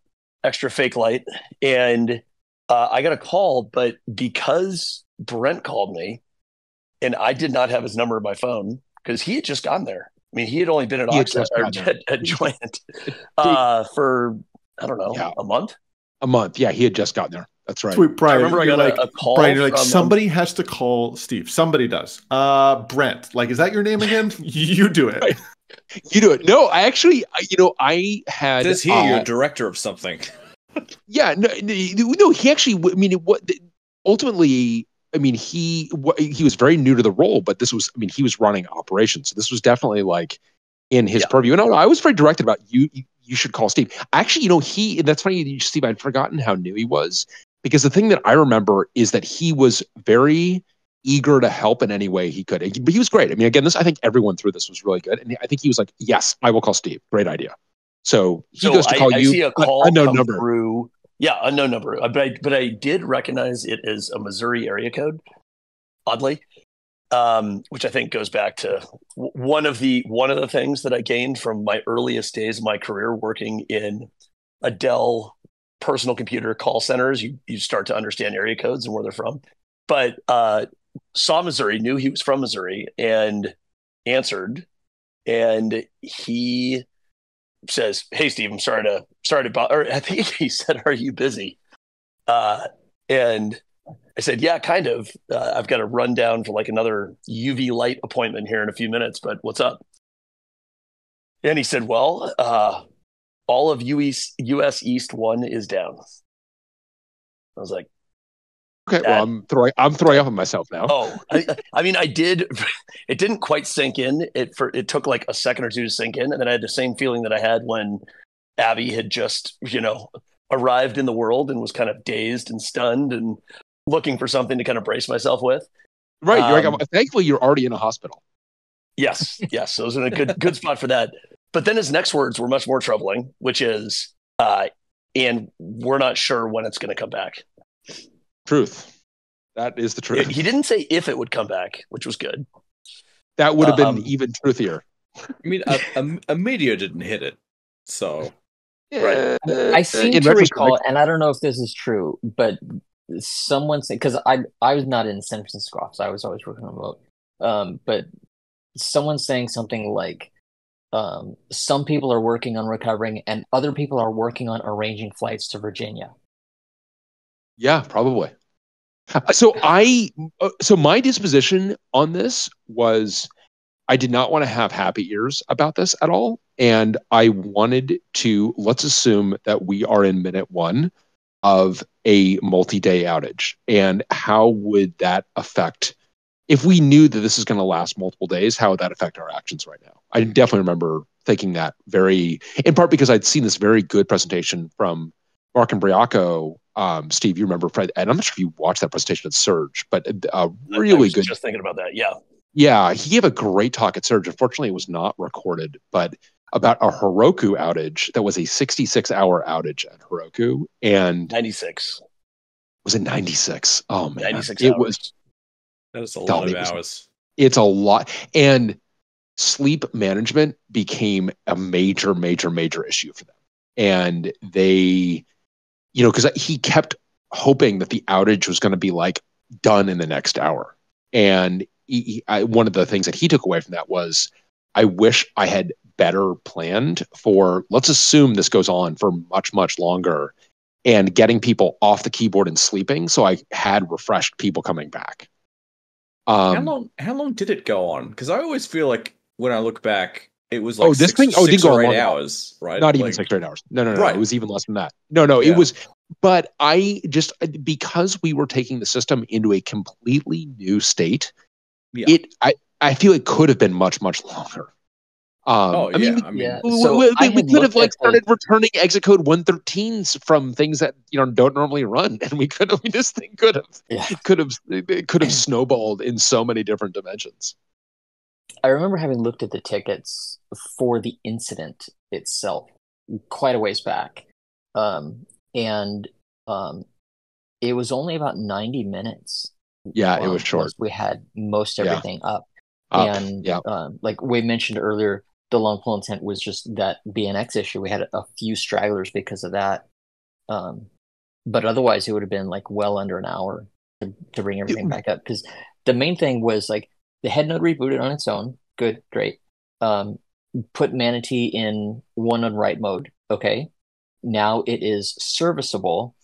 fake light. And I got a call, but because Brent called me and I did not have his number in my phone because he had just gotten there. I mean, he had only been at Oxide at Joyent for, I don't know, a month? A month. Yeah, he had just gotten there. That's right. Sweet, Brian. I remember I got a call. Brian, you're like, somebody has to call Steve. Somebody does. Brent, like, is that your name again? You do it. Right. You do it. No, I actually, I had. Is he your director of something? Yeah, no. He actually. I mean, ultimately, I mean, he was very new to the role, but this was. I mean, he was running operations, so this was definitely like in his purview. And I was very directed about you. You should call Steve. Actually, that's funny, Steve. I'd forgotten how new he was. Because the thing that I remember is that he was very eager to help in any way he could. But he was great. I mean, again, I think everyone through this was really good. And I think he was like, yes, I will call Steve. Great idea. So he goes to call you. I see a call come through Yeah, unknown number. But I did recognize it as a Missouri area code, oddly, which I think goes back to one of the things that I gained from my earliest days of my career working in a Dell personal computer call centers. You start to understand area codes and where they're from. But saw Missouri, knew he was from Missouri, and answered, and he says, "Hey, Steve, I'm sorry to bother." Or I think he said, "Are you busy?" And I said, "Yeah, kind of. I've got to run down for like another UV light appointment here in a few minutes, but what's up?" And he said, "Well, all of US East 1 is down." I was like, okay, well, I'm throwing up on myself now. Oh, I mean, I did. It didn't quite sink in. It took like a second or two to sink in, and then I had the same feeling that I had when Abby had just, arrived in the world and was kind of dazed and stunned and looking for something to kind of brace myself with. Right. You're like, thankfully, you're already in a hospital. Yes. So I was in a good spot for that. But then his next words were much more troubling, which is, and we're not sure when it's going to come back. Truth. That is the truth. He didn't say if it would come back, which was good. That would have been even truthier. I mean, a meteor didn't hit it, so. Right. I seem to recall, and I don't know if this is true, but someone said, because I was not in San Francisco office, I was always working remote, but someone saying something like, some people are working on recovering and other people are working on arranging flights to Virginia. Yeah, probably. So my disposition on this was I did not want to have happy ears about this at all. And I wanted to, let's assume that we are in minute 1 of a multi-day outage. And how would that affect, if we knew that this is going to last multiple days, how would that affect our actions right now? I definitely remember thinking that in part because I'd seen this very good presentation from Mark and Briaco. Steve, you remember, and I'm not sure if you watched that presentation at Surge, but really good. Just thinking about that, yeah. Yeah, he gave a great talk at Surge. Unfortunately, it was not recorded, but about a Heroku outage that was a 66-hour outage at Heroku. And 96. Was it 96? Oh, man. 96 hours. That was a lot of hours. It's a lot. And sleep management became a major, major, major issue for them. And they... because he kept hoping that the outage was going to be like done in the next hour. And one of the things that he took away from that was, I wish I had better planned for, let's assume this goes on for much, much longer, and getting people off the keyboard and sleeping. So I had refreshed people coming back. How long did it go on? Because I always feel like when I look back, it was like it didn't go 8 hours, right? Not even 6 or 8 hours. No. Right. It was even less than that. No, yeah. It was. But I just, because we were taking the system into a completely new state, I feel it could have been much, much longer. We could have started returning exit code 113s from things that don't normally run, and this thing could have snowballed in so many different dimensions. I remember having looked at the tickets for the incident itself quite a ways back. And it was only about 90 minutes. Yeah, it was short. We had most everything up. And like we mentioned earlier, the long pull intent was just that BNX issue. We had a few stragglers because of that. But otherwise, it would have been like well under an hour to bring everything back up. Because the main thing was like the head node rebooted on its own. Good, great. Put Manatee in one on write mode. Okay. Now it is serviceable.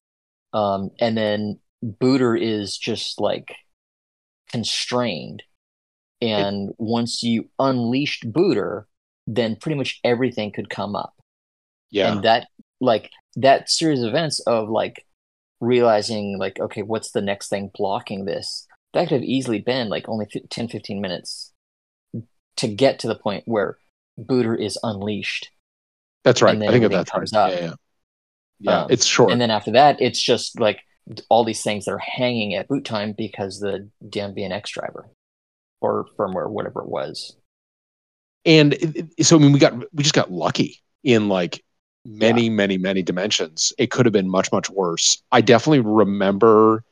And then Booter is just like constrained. And once you unleashed Booter, then pretty much everything could come up. Yeah. And that series of events of like realizing like, okay, what's the next thing blocking this? That could have easily been like only 10, 15 minutes to get to the point where Booter is unleashed. That's right. I think that's right. Yeah, it's short. And then after that, it's just like all these things that are hanging at boot time because the damn BNX driver or firmware, whatever it was. And so, I mean, we just got lucky in like many dimensions. It could have been much, much worse. I definitely remember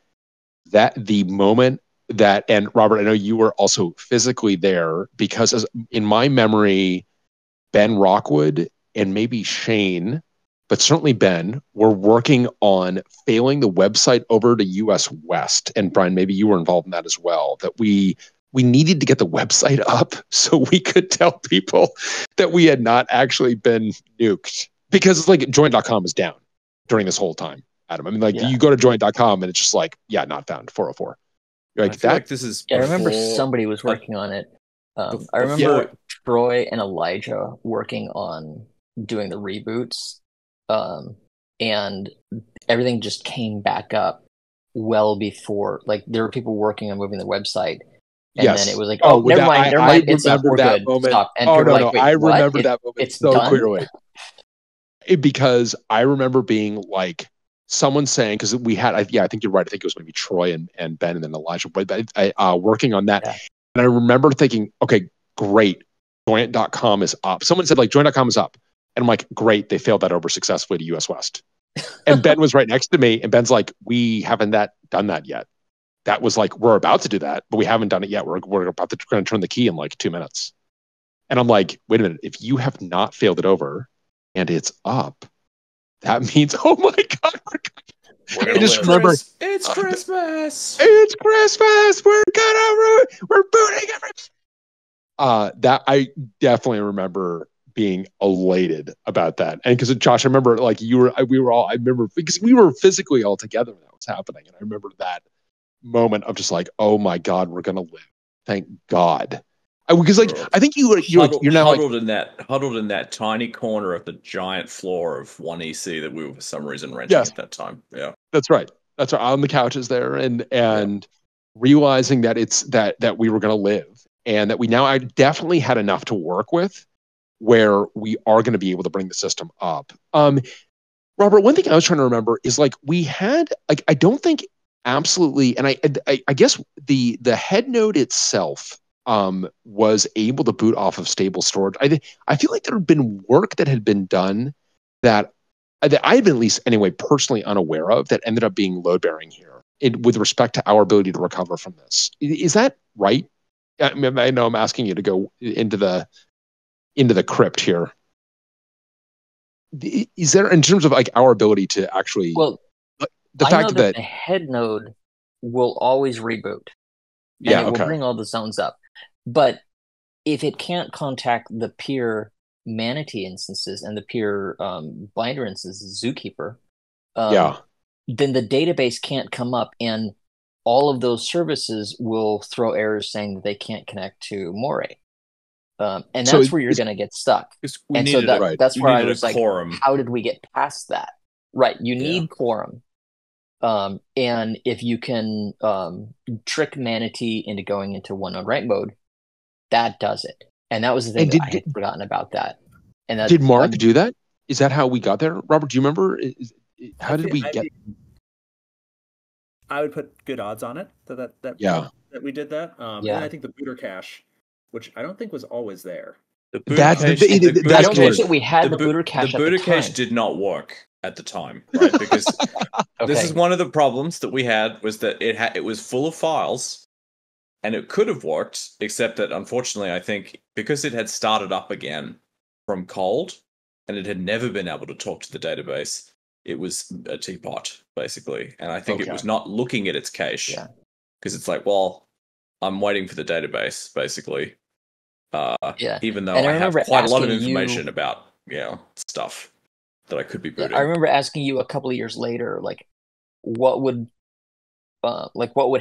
that the moment that, and Robert, I know you were also physically there, because in my memory, Ben Rockwood and maybe Shane, but certainly Ben, were working on failing the website over to US West. And Bryan, maybe you were involved in that as well, that we needed to get the website up so we could tell people that we had not actually been nuked. Because it's like Joyent.com is down during this whole time, Adam. I mean, like you go to Joyent.com and it's just like, not found, 404. You're like, like this is. I remember somebody was working on it. I remember Troy and Elijah working on doing the reboots, and everything just came back up well before. Like there were people working on moving the website. And then it was like, never mind. It's up. We're good. Moment. Stop. And I remember that moment it's so done? clearly. Because I remember being like, someone saying, because we had, I think you're right. I think it was maybe Troy and Ben and then Elijah, working on that. Yeah. And I remember thinking, okay, great. Joyent.com is up. Someone said like, Joyent.com is up. And I'm like, great. They failed that over successfully to US West. And Ben was right next to me. And Ben's like, we haven't done that yet. That was like, we're about to do that, but we haven't done it yet. We're about to going to turn the key in like 2 minutes. And I'm like, wait a minute. If you have not failed it over and it's up, that means, oh my God. I just remember, it's Christmas. It's Christmas. We're booting everything. That I definitely remember being elated about that. And because Josh, I remember like I remember because we were physically all together when that was happening. And I remember that moment of just like, oh my God, we're gonna live. Thank God. Because like I think you're now huddled in that tiny corner of the giant floor of 1EC that we were for some reason renting at that time. Yeah, that's right. On the couches there, and realizing that it's that we were going to live, and that I definitely had enough to work with, where we are going to be able to bring the system up. Robert, one thing I was trying to remember is like we had like I don't think absolutely, and I guess the head node itself was able to boot off of stable storage. I feel like there had been work that had been done that I had been at least anyway personally unaware of that ended up being load bearing here with respect to our ability to recover from this. Is that right? I know I'm asking you to go into the crypt here. Is there, in terms of like our ability to actually, the fact that the head node will always reboot. And it will bring all the zones up. But if it can't contact the peer manatee instances and the peer binder instances, Zookeeper, then the database can't come up, and all of those services will throw errors saying that they can't connect to Moray. And that's where you're going to get stuck. And so that's where I was like, quorum. How did we get past that? Right. You need quorum. And if you can trick Manatee into going into one node write mode, that does it. And that was the thing I had forgotten about that. And did Mark do that? Is that how we got there? Robert, do you remember? How did we get? I would put good odds on it that we did that. And I think the booter cache, which I don't think was always there. I don't think that we had the booter cache. The booter cache did not work at the time, right? Because this is one of the problems that we had, was that it was full of files, and it could have worked, except that unfortunately, I think because it had started up again from cold, and it had never been able to talk to the database, it was a teapot basically, and I think it was not looking at its cache because it's like, well, I'm waiting for the database basically. Even though I have quite a lot of information about stuff that I could be booting. I remember asking you a couple of years later, like, what would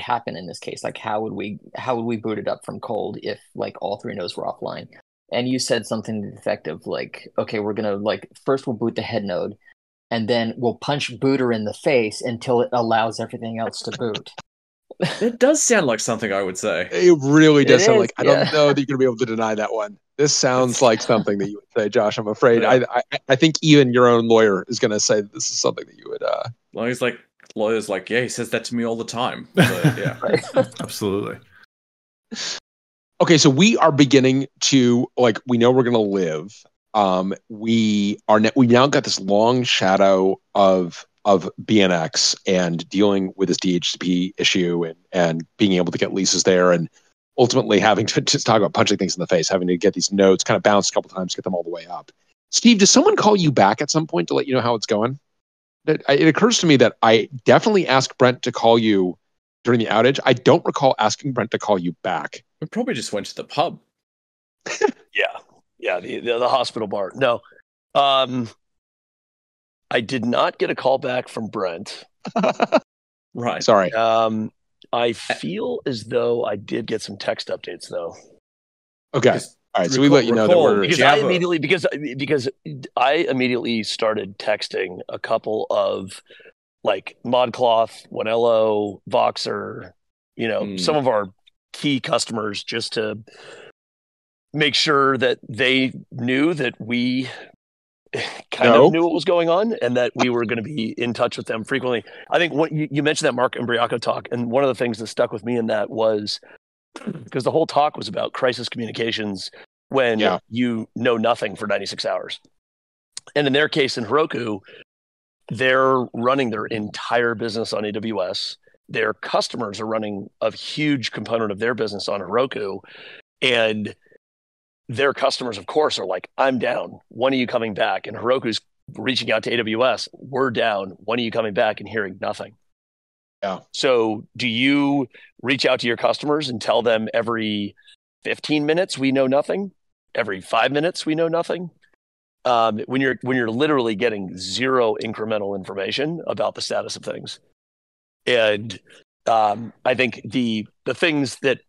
happen in this case? Like, how would we boot it up from cold if like all three nodes were offline? And you said something to the effect of like, okay, we're gonna first we'll boot the head node, and then we'll punch booter in the face until it allows everything else to boot. It does sound like something I would say. It really does sound like. I don't know that you're going to be able to deny that one. This sounds like something that you would say, Josh. I'm afraid. I think even your own lawyer is going to say that this is something that you would. Lawyers he says that to me all the time. But, yeah, absolutely. Okay, so we are beginning to we know we're going to live. we now got this long shadow of BNX and dealing with this DHCP issue and being able to get leases there, and ultimately having to just talk about punching things in the face, having to get these nodes kind of bounced a couple times, get them all the way up. Steve, does someone call you back at some point to let you know how it's going? It occurs to me that I definitely asked Brent to call you during the outage. I don't recall asking Brent to call you back. We probably just went to the pub. Yeah, the hospital bar. No, I did not get a call back from Brent. Right. Sorry. I feel as though I did get some text updates though. Okay. All right. So we let you know that we're because I immediately started texting a couple of like ModCloth, 1LO, Voxer, some of our key customers, just to make sure that they knew that we kind of knew what was going on and that we were going to be in touch with them frequently. I think what you mentioned that Mark Imbriaco talk, and one of the things that stuck with me in that was because the whole talk was about crisis communications when you know nothing for 96 hours. And in their case, in Heroku, they're running their entire business on AWS. Their customers are running a huge component of their business on Heroku. And their customers, of course, are like, I'm down. When are you coming back? And Heroku's reaching out to AWS. We're down. When are you coming back? And hearing nothing. Yeah. So do you reach out to your customers and tell them every 15 minutes we know nothing? Every 5 minutes we know nothing? When you're literally getting zero incremental information about the status of things. And I think the things that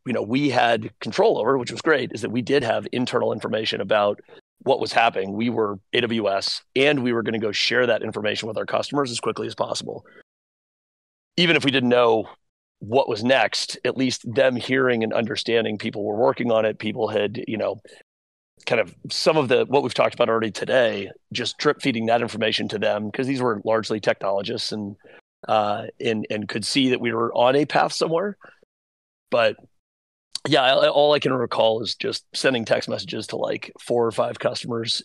we had control over, which was great, is that we did have internal information about what was happening. We were AWS, and we were going to go share that information with our customers as quickly as possible. Even if we didn't know what was next, at least them hearing and understanding people were working on it. People had, kind of some of what we've talked about already today, just drip feeding that information to them, because these were largely technologists and could see that we were on a path somewhere. But yeah, all I can recall is just sending text messages to like 4 or 5 customers.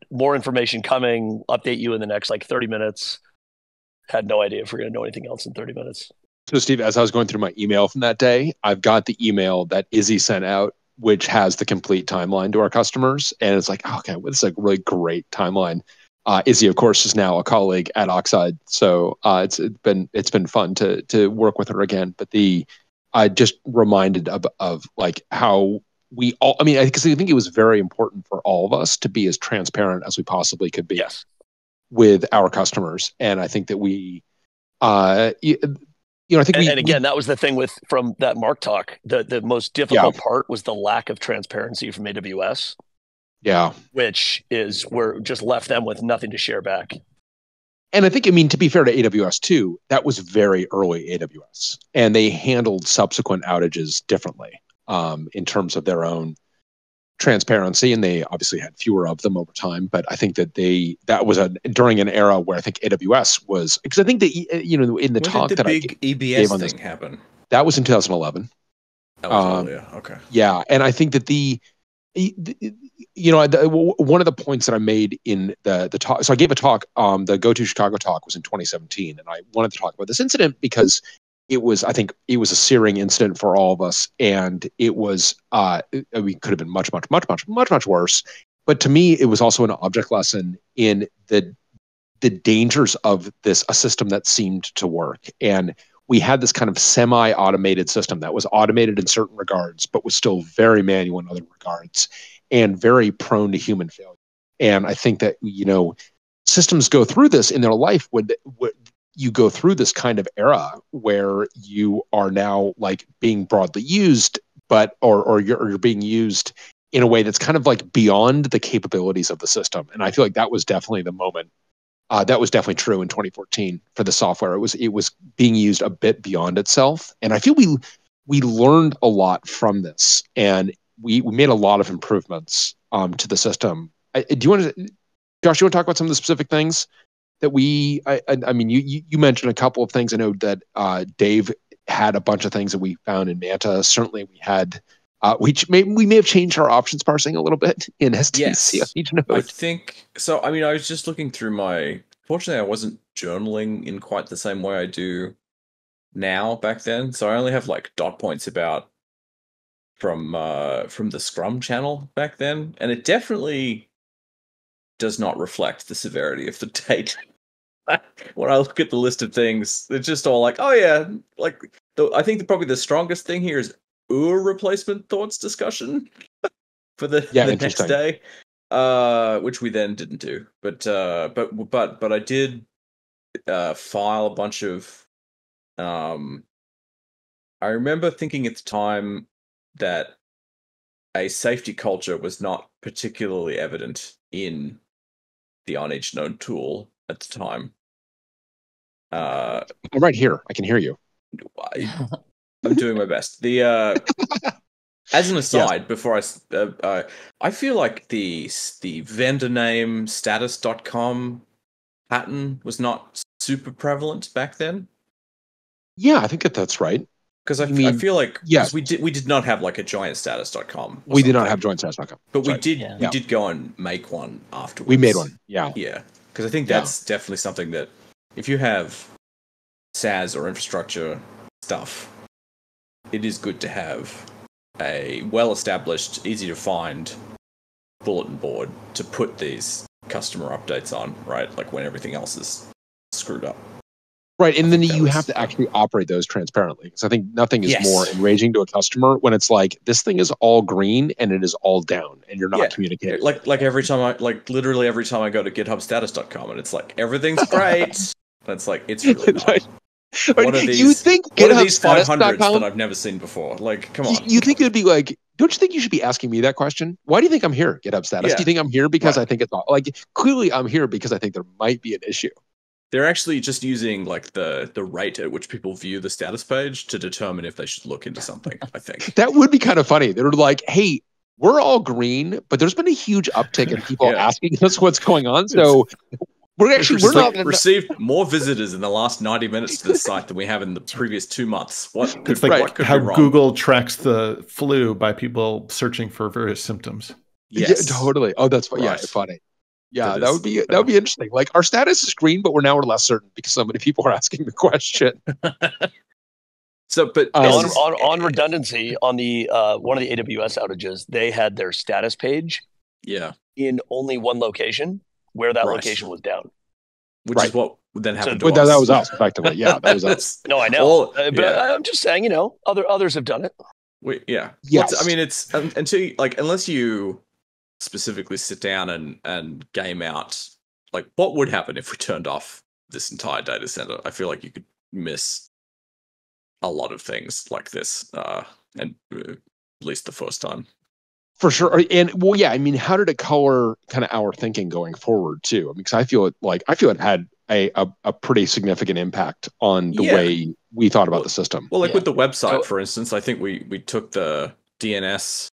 More information coming, update you in the next like 30 minutes. Had no idea if we're going to know anything else in 30 minutes. So Steve, as I was going through my email from that day, I've got the email that Izzy sent out, which has the complete timeline to our customers. And it's like, okay, well, this is a really great timeline. Izzy, of course, is now a colleague at Oxide. So it's been fun to work with her again. But I just reminded of like how we all, because I think it was very important for all of us to be as transparent as we possibly could be with our customers. And I think that I think again, that was the thing from that Mark talk. The most difficult part was the lack of transparency from AWS. Yeah. Which is where just left them with nothing to share back. And I think, to be fair to AWS too, that was very early AWS, and they handled subsequent outages differently in terms of their own transparency, and they obviously had fewer of them over time. But I think that that was during an era where I think AWS was, because I think that in the talk that big EBS thing happen? That was in 2011. That was okay. Yeah, and I think that one of the points that I made in the talk, so I gave a talk, the Go to Chicago talk was in 2017, and I wanted to talk about this incident because I think it was a searing incident for all of us, and it was, could have been much, much, much, much, much, much worse. But to me, it was also an object lesson in the dangers of a system that seemed to work. And we had this kind of semi-automated system that was automated in certain regards, but was still very manual in other regards, and very prone to human failure. And I think that, systems go through this in their life when you go through this kind of era where you are now like being broadly used, or you're being used in a way that's kind of like beyond the capabilities of the system. And I feel like that was definitely the moment. That was definitely true in 2014 for the software. It was being used a bit beyond itself. And I feel we learned a lot from this, and we made a lot of improvements to the system. Josh, you want to talk about some of the specific things that you mentioned a couple of things. I know that Dave had a bunch of things that we found in Manta. Certainly we had we may have changed our options parsing a little bit in STC Yes. on each node. I think so. I mean, I was just looking through fortunately, I wasn't journaling in quite the same way I do now back then. So I only have like dot points from the Scrum channel back then, and it definitely does not reflect the severity of the date. When I look at the list of things, it's just all like, oh yeah, like I think probably the strongest thing here is replacement thoughts discussion for the next day, which we then didn't do. But I did file a bunch of. I remember thinking at the time that a safety culture was not particularly evident in the on each node tool at the time. I'm right here. I can hear you. I'm doing my best. As an aside, before I feel like the vendor name status.com pattern was not super prevalent back then. Yeah, I think that's right. Because I feel like we did not have like a Joyent status.com. We did not have Joyent status.com. But we did go and make one afterwards. We made one. Yeah. Yeah. Because I think that's definitely something that if you have SaaS or infrastructure stuff, it is good to have a well-established, easy-to-find bulletin board to put these customer updates on, right? Like when everything else is screwed up. Right, and then you have to actually operate those transparently. Because I think nothing is more enraging to a customer when it's like, this thing is all green and it is all down, and you're not communicating. Like literally every time I go to githubstatus.com and it's like, everything's great. And it's like, it's really not. What are these? You think what are these 500s that I've never seen before? Like, come on. You think it would be like, don't you think you should be asking me that question? Why do you think I'm here, GitHub status? Yeah. Do you think I'm here because I think it's all, like, clearly I'm here because I think there might be an issue. They're actually just using like the rate at which people view the status page to determine if they should look into something, I think. That would be kind of funny. They're like, hey, we're all green, but there's been a huge uptick in people asking us what's going on. So we're not received more visitors in the last 90 minutes to the site than we have in the previous 2 months. What could how be wrong? Google tracks the flu by people searching for various symptoms. Yes. Yeah, totally. Oh, that's funny. Right. Yeah, funny. Yeah, that would be interesting. Like, our status is green, but we're less certain because so many people are asking the question. So, but on redundancy, on the one of the AWS outages, they had their status page in only one location where that location was down. Which is what then happened to us. That was us, effectively. Yeah, that was us. No, I know. But I'm just saying, others have done it. Yes. I mean, it's until unless you specifically sit down and game out, like, what would happen if we turned off this entire data center? I feel like you could miss a lot of things like this, and at least the first time. For sure. And I mean, how did it color kind of our thinking going forward too? I mean, because I feel it had a pretty significant impact on the way we thought about the system. Well, like with the website, for instance, I think we took the DNS.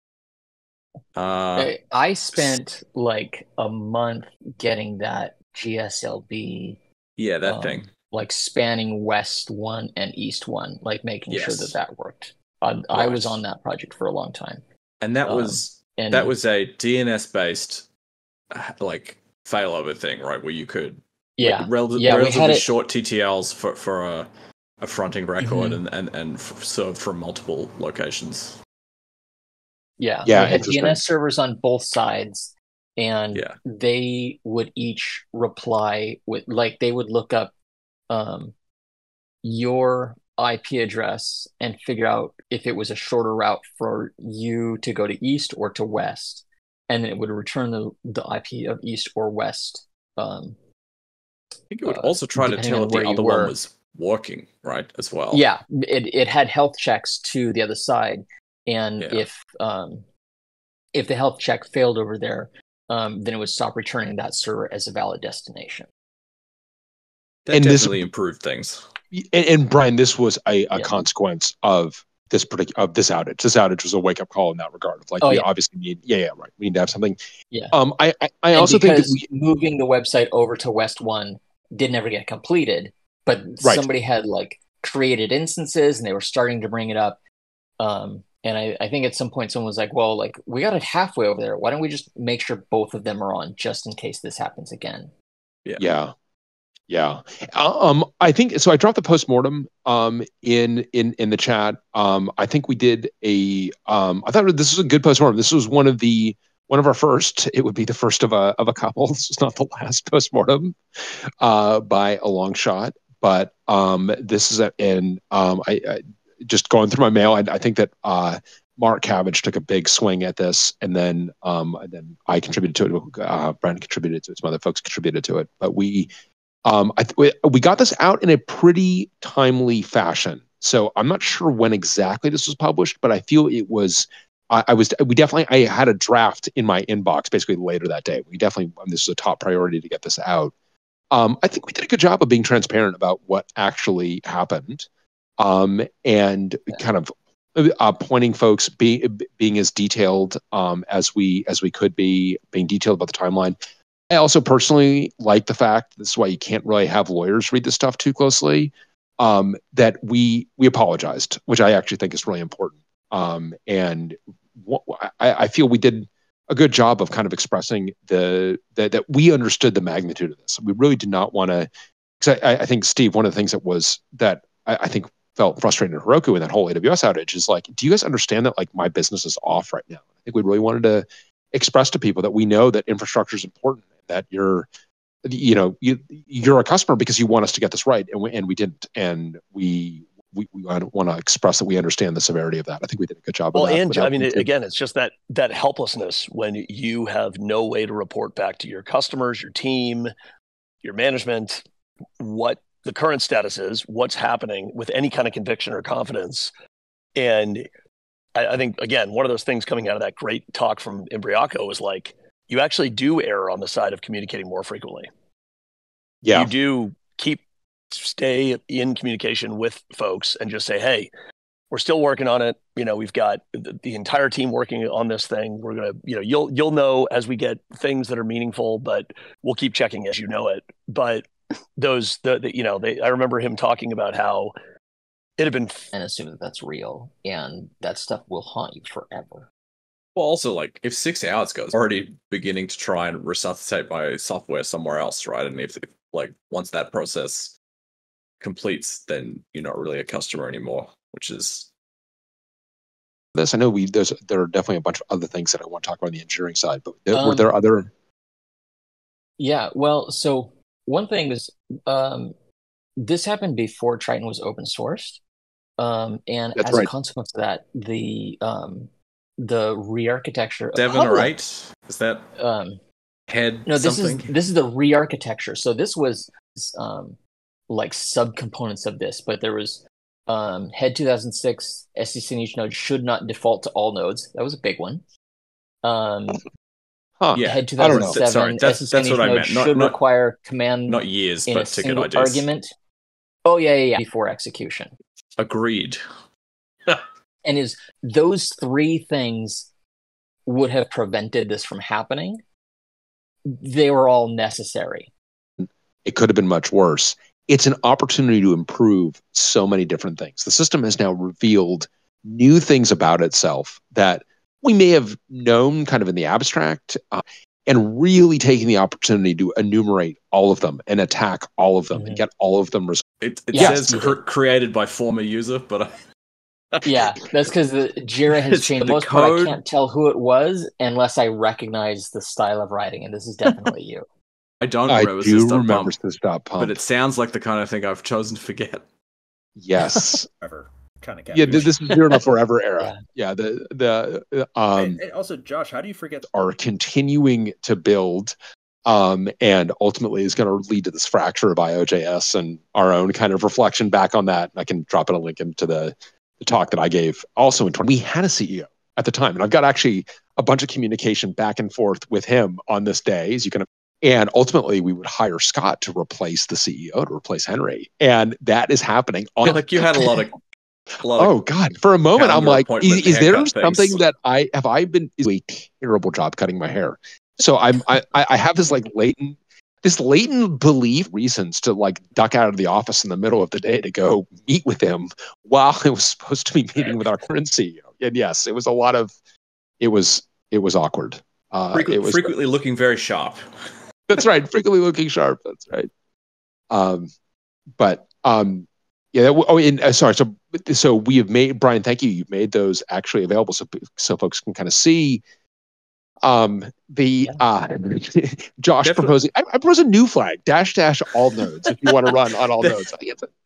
I spent like a month getting that GSLB. Yeah, that thing. Like spanning West 1 and East 1, like making sure that worked. I was on that project for a long time. And that was a DNS based like failover thing, right? Where you could relatively short TTLs for a fronting record and served from multiple locations. Yeah, we had DNS servers on both sides, and they would each reply with, like, they would look up your IP address and figure out if it was a shorter route for you to go to East or to West, and it would return the IP of East or West. I think it would also try to tell if the other one was working, right, as well. Yeah, it had health checks to the other side. And if the health check failed over there, then it would stop returning that server as a valid destination. That definitely improved things. And Brian, this was a consequence of this outage. This outage was a wake up call in that regard. Of like, obviously need, right. We need to have something. Yeah. I also think that moving the website over to West 1 did never get completed, but somebody had like created instances and they were starting to bring it up. And I think at some point someone was like, well, like we got it halfway over there. Why don't we just make sure both of them are on just in case this happens again? Yeah. I think so. I dropped the postmortem in the chat. I think we did a I thought this was a good postmortem. This was one of our first. It would be the first of a couple. This is not the last postmortem by a long shot. But this is I just going through my mail. I think that Mark Cabbage took a big swing at this, and then I contributed to it. Bryan contributed to it. Some other folks contributed to it. But we got this out in a pretty timely fashion. So I'm not sure when exactly this was published, but I feel it was. I had a draft in my inbox basically later that day. This is a top priority to get this out. I think we did a good job of being transparent about what actually happened, and kind of pointing folks being as detailed as we could be, being detailed about the timeline. I also personally like the fact, this is why you can't really have lawyers read this stuff too closely, that we apologized, which I actually think is really important. And I feel we did a good job of kind of expressing that we understood the magnitude of this. We really did not want to, because I think, Steve, one of the things that I think felt frustrating to Heroku in that whole AWS outage is like, do you guys understand that like my business is off right now? I think we really wanted to express to people that we know that infrastructure is important, that you're a customer because you want us to get this right, and we didn't, and we want to express that we understand the severity of that. I think we did a good job of that. And I mean, again, it's just that helplessness when you have no way to report back to your customers, your team, your management, what the current status is, what's happening with any kind of conviction or confidence. And I think, again, one of those things coming out of that great talk from Imbriaco was like, you actually do err on the side of communicating more frequently. Yeah. You do stay in communication with folks and just say, hey, we're still working on it. We've got the entire team working on this thing. We're going to, you'll know as we get things that are meaningful, but we'll keep checking as you know it. But I remember him talking about how it had been and assume that that's real, and that stuff will haunt you forever. Well, also, like, if 6 hours goes, already beginning to try and resuscitate my software somewhere else, right? And if like, once that process completes, then you're not really a customer anymore, which is... I know there are definitely a bunch of other things that I want to talk about on the engineering side, but were there other... Yeah, well, so one thing is, this happened before Triton was open sourced. And that's as a consequence of that, the re-architecture 7 or 8 is that head no this something? This is the re-architecture. So this was like subcomponents of this, but there was head 2006 SCC in each node should not default to all nodes. That was a big one. Head 2007 that's what I meant. Should require command not years in but a ticket single IDs. argument. Oh yeah before execution. Agreed. And those 3 things would have prevented this from happening. They were all necessary. It could have been much worse. It's an opportunity to improve so many different things. The system has now revealed new things about itself that we may have known kind of in the abstract, and really taking the opportunity to enumerate all of them and attack all of them and get all of them resolved. It says created by former user, but yeah, that's because the Jira has changed. The most part, I can't tell who it was unless I recognize the style of writing, and this is definitely you. I do remember System.pump, but it sounds like the kind of thing I've chosen to forget. Yes. Forever kind of yeah, this is Zero Forever era. Yeah, and also, Josh, how do you forget? Are continuing to build, and ultimately is going to lead to this fracture of IOJS and our own kind of reflection back on that. I can drop in a link into the talk that I gave also in 20. We had a CEO at the time, and I've got actually a bunch of communication back and forth with him on this day, as you can. And ultimately, we would hire Scott to replace the CEO, to replace Henry, and that is happening. Like you had a lot of. Oh God! For a moment, I'm like, is there something that I been do a terrible job cutting my hair? So I have this like latent belief reasons to like duck out of the office in the middle of the day to go meet with him while I was supposed to be meeting with our current CEO. and yes, it was a lot of it was awkward. Frequently looking very sharp. That's right. Frequently looking sharp. That's right. Sorry. So we have made, Bryan, thank you. You've made those actually available so folks can kind of see. Josh Definitely. proposing. I propose a new flag: # all nodes. If you want to run on all nodes,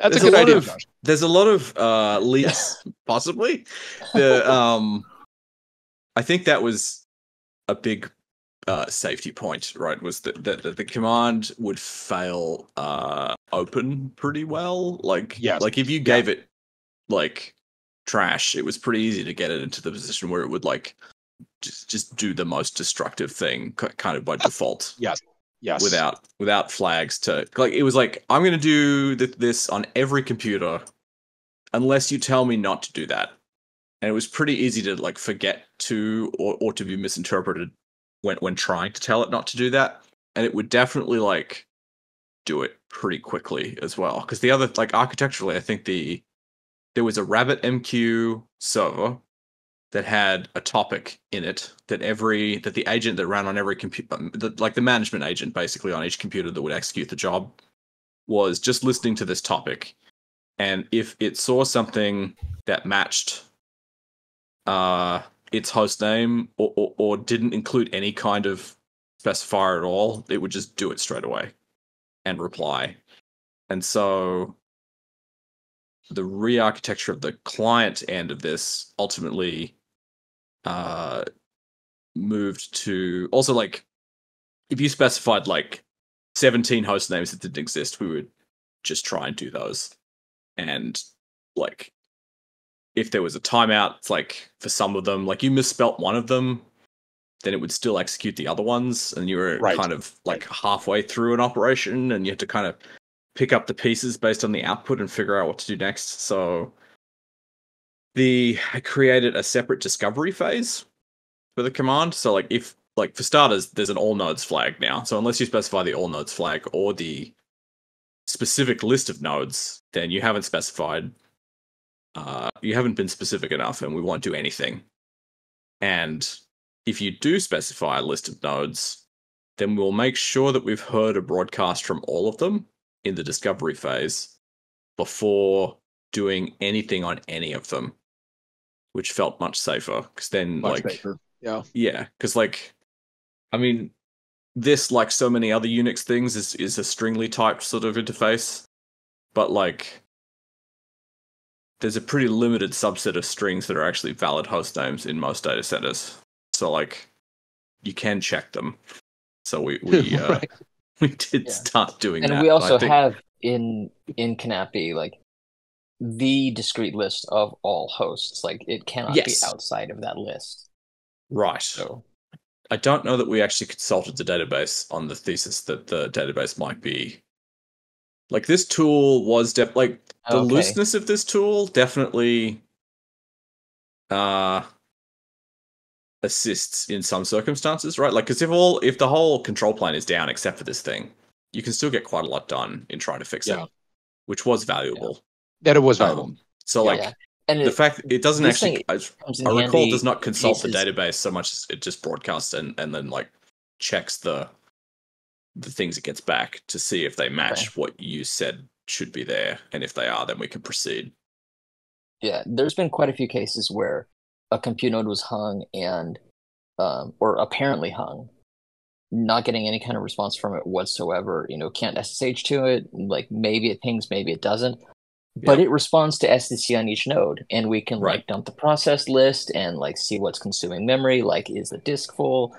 that's a good idea, Josh. There's a lot of leaks, possibly. I think that was a big safety point, right? Was that the command would fail open pretty well. Like if you gave it like trash, it was pretty easy to get it into the position where it would like just do the most destructive thing kind of by default. Yes. Without flags to like, it was like, I'm going to do this on every computer unless you tell me not to do that. And it was pretty easy to like forget to or to be misinterpreted when trying to tell it not to do that. And it would definitely like do it pretty quickly as well. Because the other, like architecturally, I think there was a RabbitMQ server that had a topic in it that the agent that ran on every computer, like the management agent basically on each computer that would execute the job, was just listening to this topic. And if it saw something that matched its host name or didn't include any kind of specifier at all, it would just do it straight away and reply. And so the re-architecture of the client end of this ultimately moved to also, like, if you specified like 17 host names that didn't exist, we would just try and do those. And like, if there was a timeout, it's like for some of them, like you misspelt one of them, then it would still execute the other ones, and you were kind of like halfway through an operation, and you had to kind of pick up the pieces based on the output and figure out what to do next. So I created a separate discovery phase for the command. So like, if like, for starters, there's an all nodes flag now. So unless you specify the all nodes flag or the specific list of nodes, then you haven't specified. You haven't been specific enough, and we won't do anything. And if you do specify a list of nodes, then we'll make sure that we've heard a broadcast from all of them in the discovery phase before doing anything on any of them, which felt much safer. Because then, safer. Yeah, because like, I mean, this, like so many other Unix things, is a stringly typed sort of interface, but like, there's a pretty limited subset of strings that are actually valid host names in most data centers. So like, you can check them. So we did start doing that. And we also have in Canapi like the discrete list of all hosts. Like, it cannot be outside of that list. Right. So I don't know that we actually consulted the database on the thesis that the database might be like, this tool was the looseness of this tool definitely assists in some circumstances, right? Like, because if the whole control plane is down except for this thing, you can still get quite a lot done in trying to fix it, which was valuable. That it was valuable. And the fact it doesn't actually, I recall, does not consult the database so much as it just broadcasts and then like checks the things it gets back to see if they match what you said should be there, and if they are, then we can proceed. Yeah, there's been quite a few cases where a compute node was hung and or apparently hung, not getting any kind of response from it whatsoever. Can't SSH to it. Like, maybe it pings, maybe it doesn't. But it responds to SDC on each node, and we can like dump the process list and like see what's consuming memory. Like, is the disk full?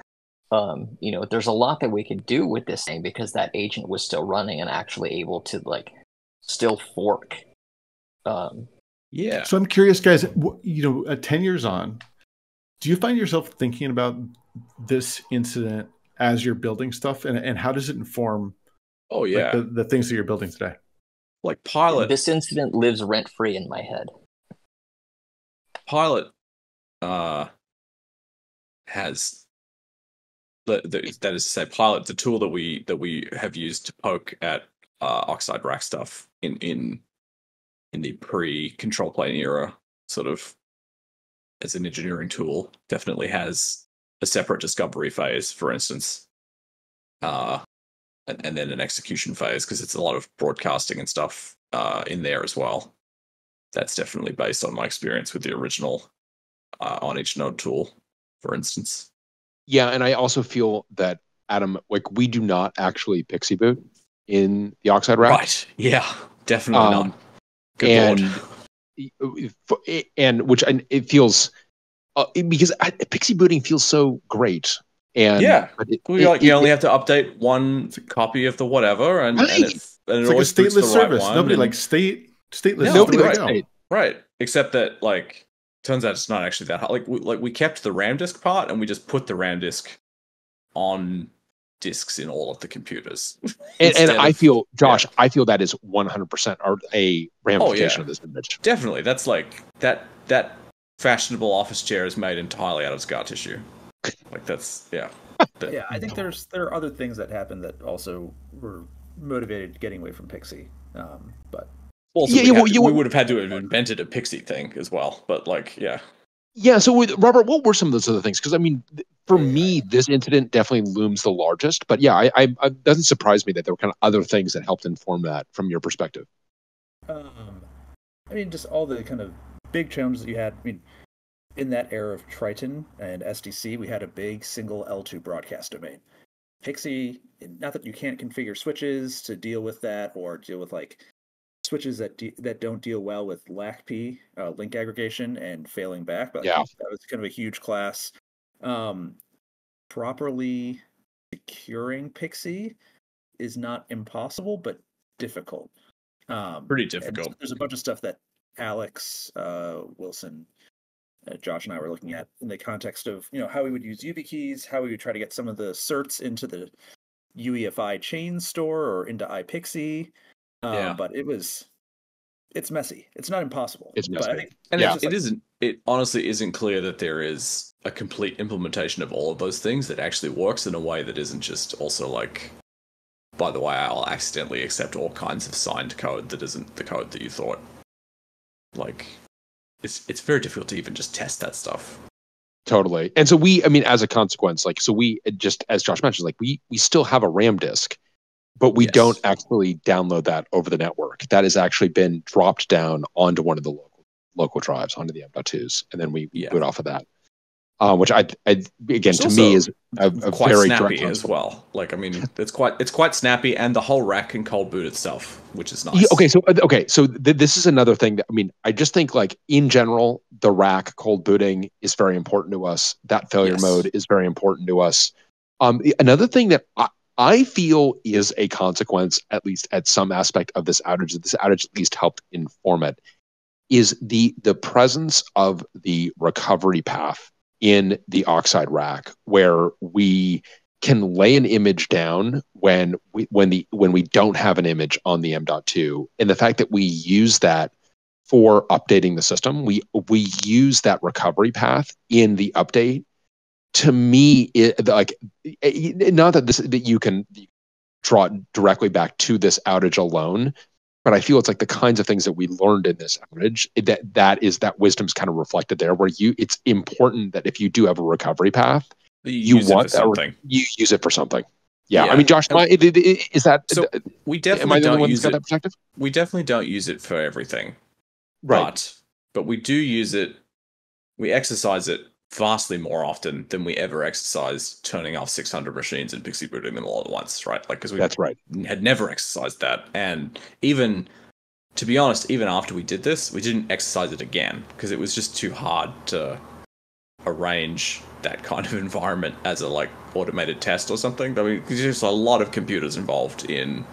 There's a lot that we could do with this thing because that agent was still running and actually able to like still fork. So I'm curious, guys. 10 years on, do you find yourself thinking about this incident as you're building stuff, and how does it inform? The things that you're building today. Like Pilot. This incident lives rent free in my head. Pilot has. That is to say, Pilot, the tool that we have used to poke at Oxide rack stuff in the pre-control plane era sort of as an engineering tool definitely has a separate discovery phase, for instance, and then an execution phase, because it's a lot of broadcasting and stuff in there as well. That's definitely based on my experience with the original on each node tool, for instance. Yeah, and I also feel that, Adam, like, we do not actually pixie boot in the Oxide rack. Right. Yeah, definitely not. Good Lord. And which it feels because pixie booting feels so great. And yeah, you only have to update one copy of the whatever, and it's like a stateless service. Nobody likes stateless. Nobody likes state. Right. Except that, like, turns out it's not actually that hard. We kept the RAM disk part, and we just put the RAM disk on disks in all of the computers. and I feel, Josh, I feel that is 100% a ramification of this image. Definitely. That's like that fashionable office chair is made entirely out of scar tissue. Like, that's yeah. I think there are other things that happened that also were motivated getting away from Pixie. But also, we would have had to have invented a Pixie thing as well. But yeah. So Robert, what were some of those other things? Because I mean, for me, this incident definitely looms the largest. But yeah, it doesn't surprise me that there were kind of other things that helped inform that from your perspective. I mean, just all the kind of big challenges that you had. I mean, in that era of Triton and SDC, we had a big single L2 broadcast domain. Pixie, not that you can't configure switches to deal with that, or deal with like switches that don't deal well with LACP, link aggregation, and failing back. But that was kind of a huge class. Properly securing Pixie is not impossible, but difficult. Pretty difficult. There's a bunch of stuff that Alex Wilson, Josh, and I were looking at in the context of how we would use YubiKeys, how we would try to get some of the certs into the UEFI chain store or into iPixie. But it's messy. It's not impossible. It's messy. It honestly isn't clear that there is a complete implementation of all of those things that actually works in a way that isn't just also like, by the way, I'll accidentally accept all kinds of signed code that isn't the code that you thought. Like, it's very difficult to even just test that stuff. Totally. And so as a consequence, we just, as Josh mentioned, we still have a RAM disk, but we don't actually download that over the network. That has actually been dropped down onto one of the local drives, onto the M.2s, and then we boot off of that. Which to me is a quite very snappy as well. Like, I mean, it's quite snappy, and the whole rack can cold boot itself, which is nice. So this is another thing that, I mean, I just think, like, in general, the rack cold booting is very important to us. That failure mode is very important to us. Another thing that I feel is a consequence, at least at some aspect of this outage, that this outage at least helped inform it, is the presence of the recovery path in the Oxide rack, where we can lay an image down when we don't have an image on the M.2, and the fact that we use that for updating the system, we use that recovery path in the update. To me, not that you can draw it directly back to this outage alone, but I feel it's like the kinds of things that we learned in this outage, that wisdom's kind of reflected there, where it's important that if you do have a recovery path, you want that, you use it for something. Yeah. I mean, Josh, is that so? We definitely don't use it. That perspective? We definitely don't use it for everything, right? But we do use it. We exercise it vastly more often than we ever exercised turning off 600 machines and pixie booting them all at once, right? Like, because we had never exercised that, and even, to be honest, even after we did this, we didn't exercise it again because it was just too hard to arrange that kind of environment as a automated test or something. I mean, there's just a lot of computers involved in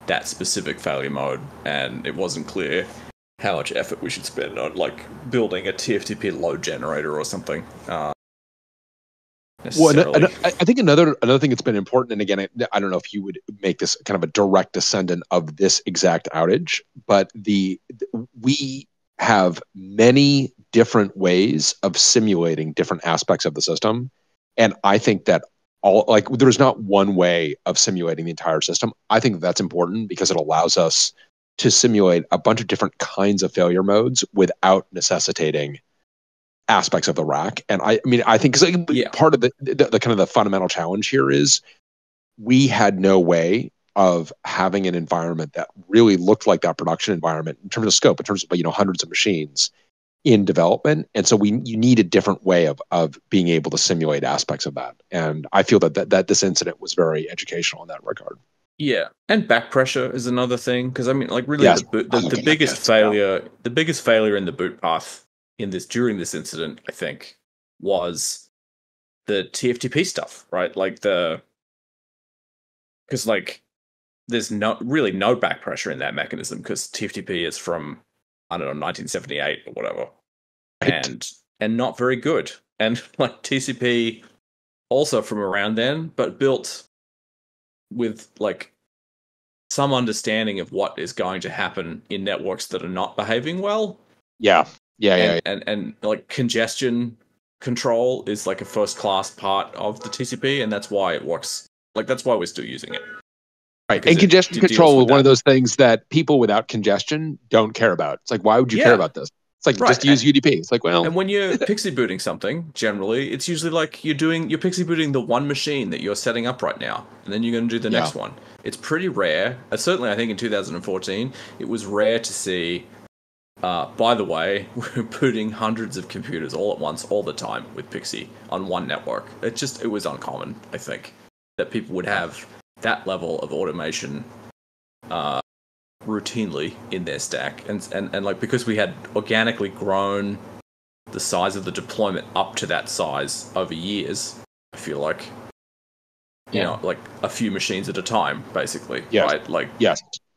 that specific failure mode, and it wasn't clear how much effort we should spend on building a TFTP load generator or something. Well, I think another thing that's been important, and again, I don't know if you would make this kind of a direct descendant of this exact outage, but we have many different ways of simulating different aspects of the system, and I think that there's not one way of simulating the entire system. I think that's important because it allows us to simulate a bunch of different kinds of failure modes without necessitating aspects of the rack. And I mean, I think part of the kind of the fundamental challenge here is we had no way of having an environment that really looked like that production environment in terms of scope, in terms of, hundreds of machines in development. And so you need a different way of being able to simulate aspects of that. And I feel that this incident was very educational in that regard. Yeah, and back pressure is another thing, because I mean, like, really, the biggest failure in the boot path during this incident, I think, was the TFTP stuff, right? Like because like there's no back pressure in that mechanism, because TFTP is from, I don't know, 1978 or whatever, right. and not very good, and like TCP also from around then, but built with like some understanding of what is going to happen in networks that are not behaving well. Yeah. And like congestion control is like a first class part of the TCP, and that's why it works. Like that's why we're still using it. Right. And congestion control is one of those things that people without congestion don't care about. It's like, why would you care about this? It's like, just use UDP. It's like, well. And when you're pixie booting something, generally, it's usually like you're pixie booting the one machine that you're setting up right now, and then you're going to do the next one. It's pretty rare. Certainly, I think in 2014, it was rare to see, by the way, we're booting hundreds of computers all at once, all the time with Pixie on one network. It was uncommon, I think, that people would have that level of automation routinely in their stack, and like, because we had organically grown the size of the deployment up to that size over years, I feel like, you know, like a few machines at a time, basically, right? Like,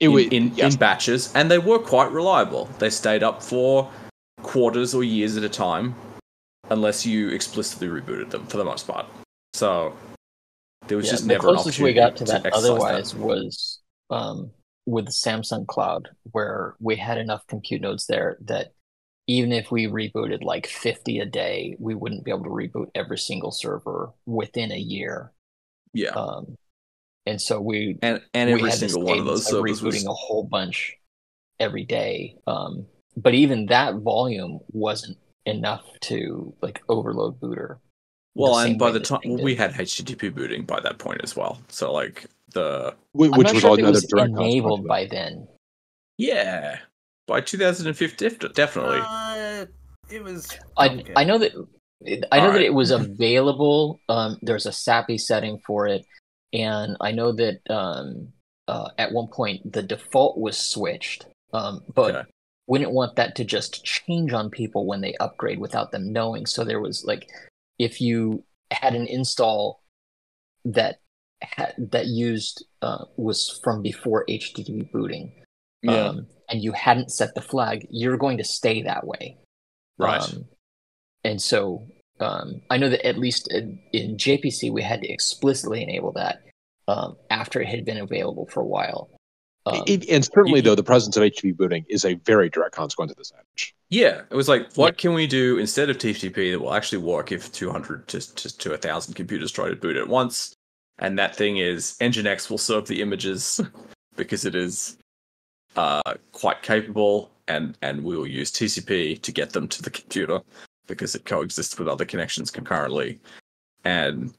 in batches, and they were quite reliable. They stayed up for quarters or years at a time, unless you explicitly rebooted them for the most part. So there was just never an opportunity. The closest we got to that otherwise was with Samsung Cloud, where we had enough compute nodes there that even if we rebooted like 50 a day, we wouldn't be able to reboot every single server within a year. Yeah. And so and every single one of those servers rebooting a whole bunch every day. But even that volume wasn't enough to like overload booter. Well, and by the time we had HTTP booting by that point as well, so like which was all another direct enabled by then. Yeah, by 2015, definitely. It was. I know that it was available. There's a SAPI setting for it, and I know that at one point the default was switched, but we didn't want that to just change on people when they upgrade without them knowing. So there was like, if you had an install that used was from before HTTP booting, and you hadn't set the flag, you're going to stay that way, right? And so I know that at least in JPC we had to explicitly enable that after it had been available for a while. And certainly, though, the presence of HTTP booting is a very direct consequence of this outage. Yeah, it was like, what can we do instead of TFTP that will actually work if 200 to 1,000 computers try to boot at once? And that thing is, Nginx will serve the images because it is quite capable, and we will use TCP to get them to the computer because it coexists with other connections concurrently. And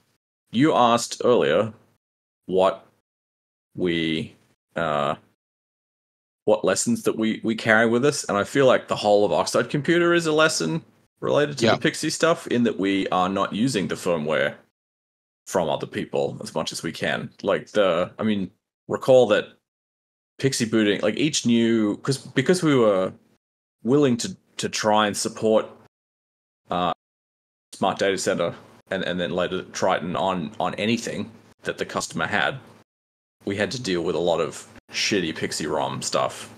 you asked earlier what lessons that we carry with us, and I feel like the whole of Oxide Computer is a lesson related to the Pixie stuff, in that we are not using the firmware from other people as much as we can. Like recall that Pixie booting, like each new, because we were willing to try and support Smart Data Center and then later Triton on anything that the customer had, we had to deal with a lot of shitty Pixie ROM stuff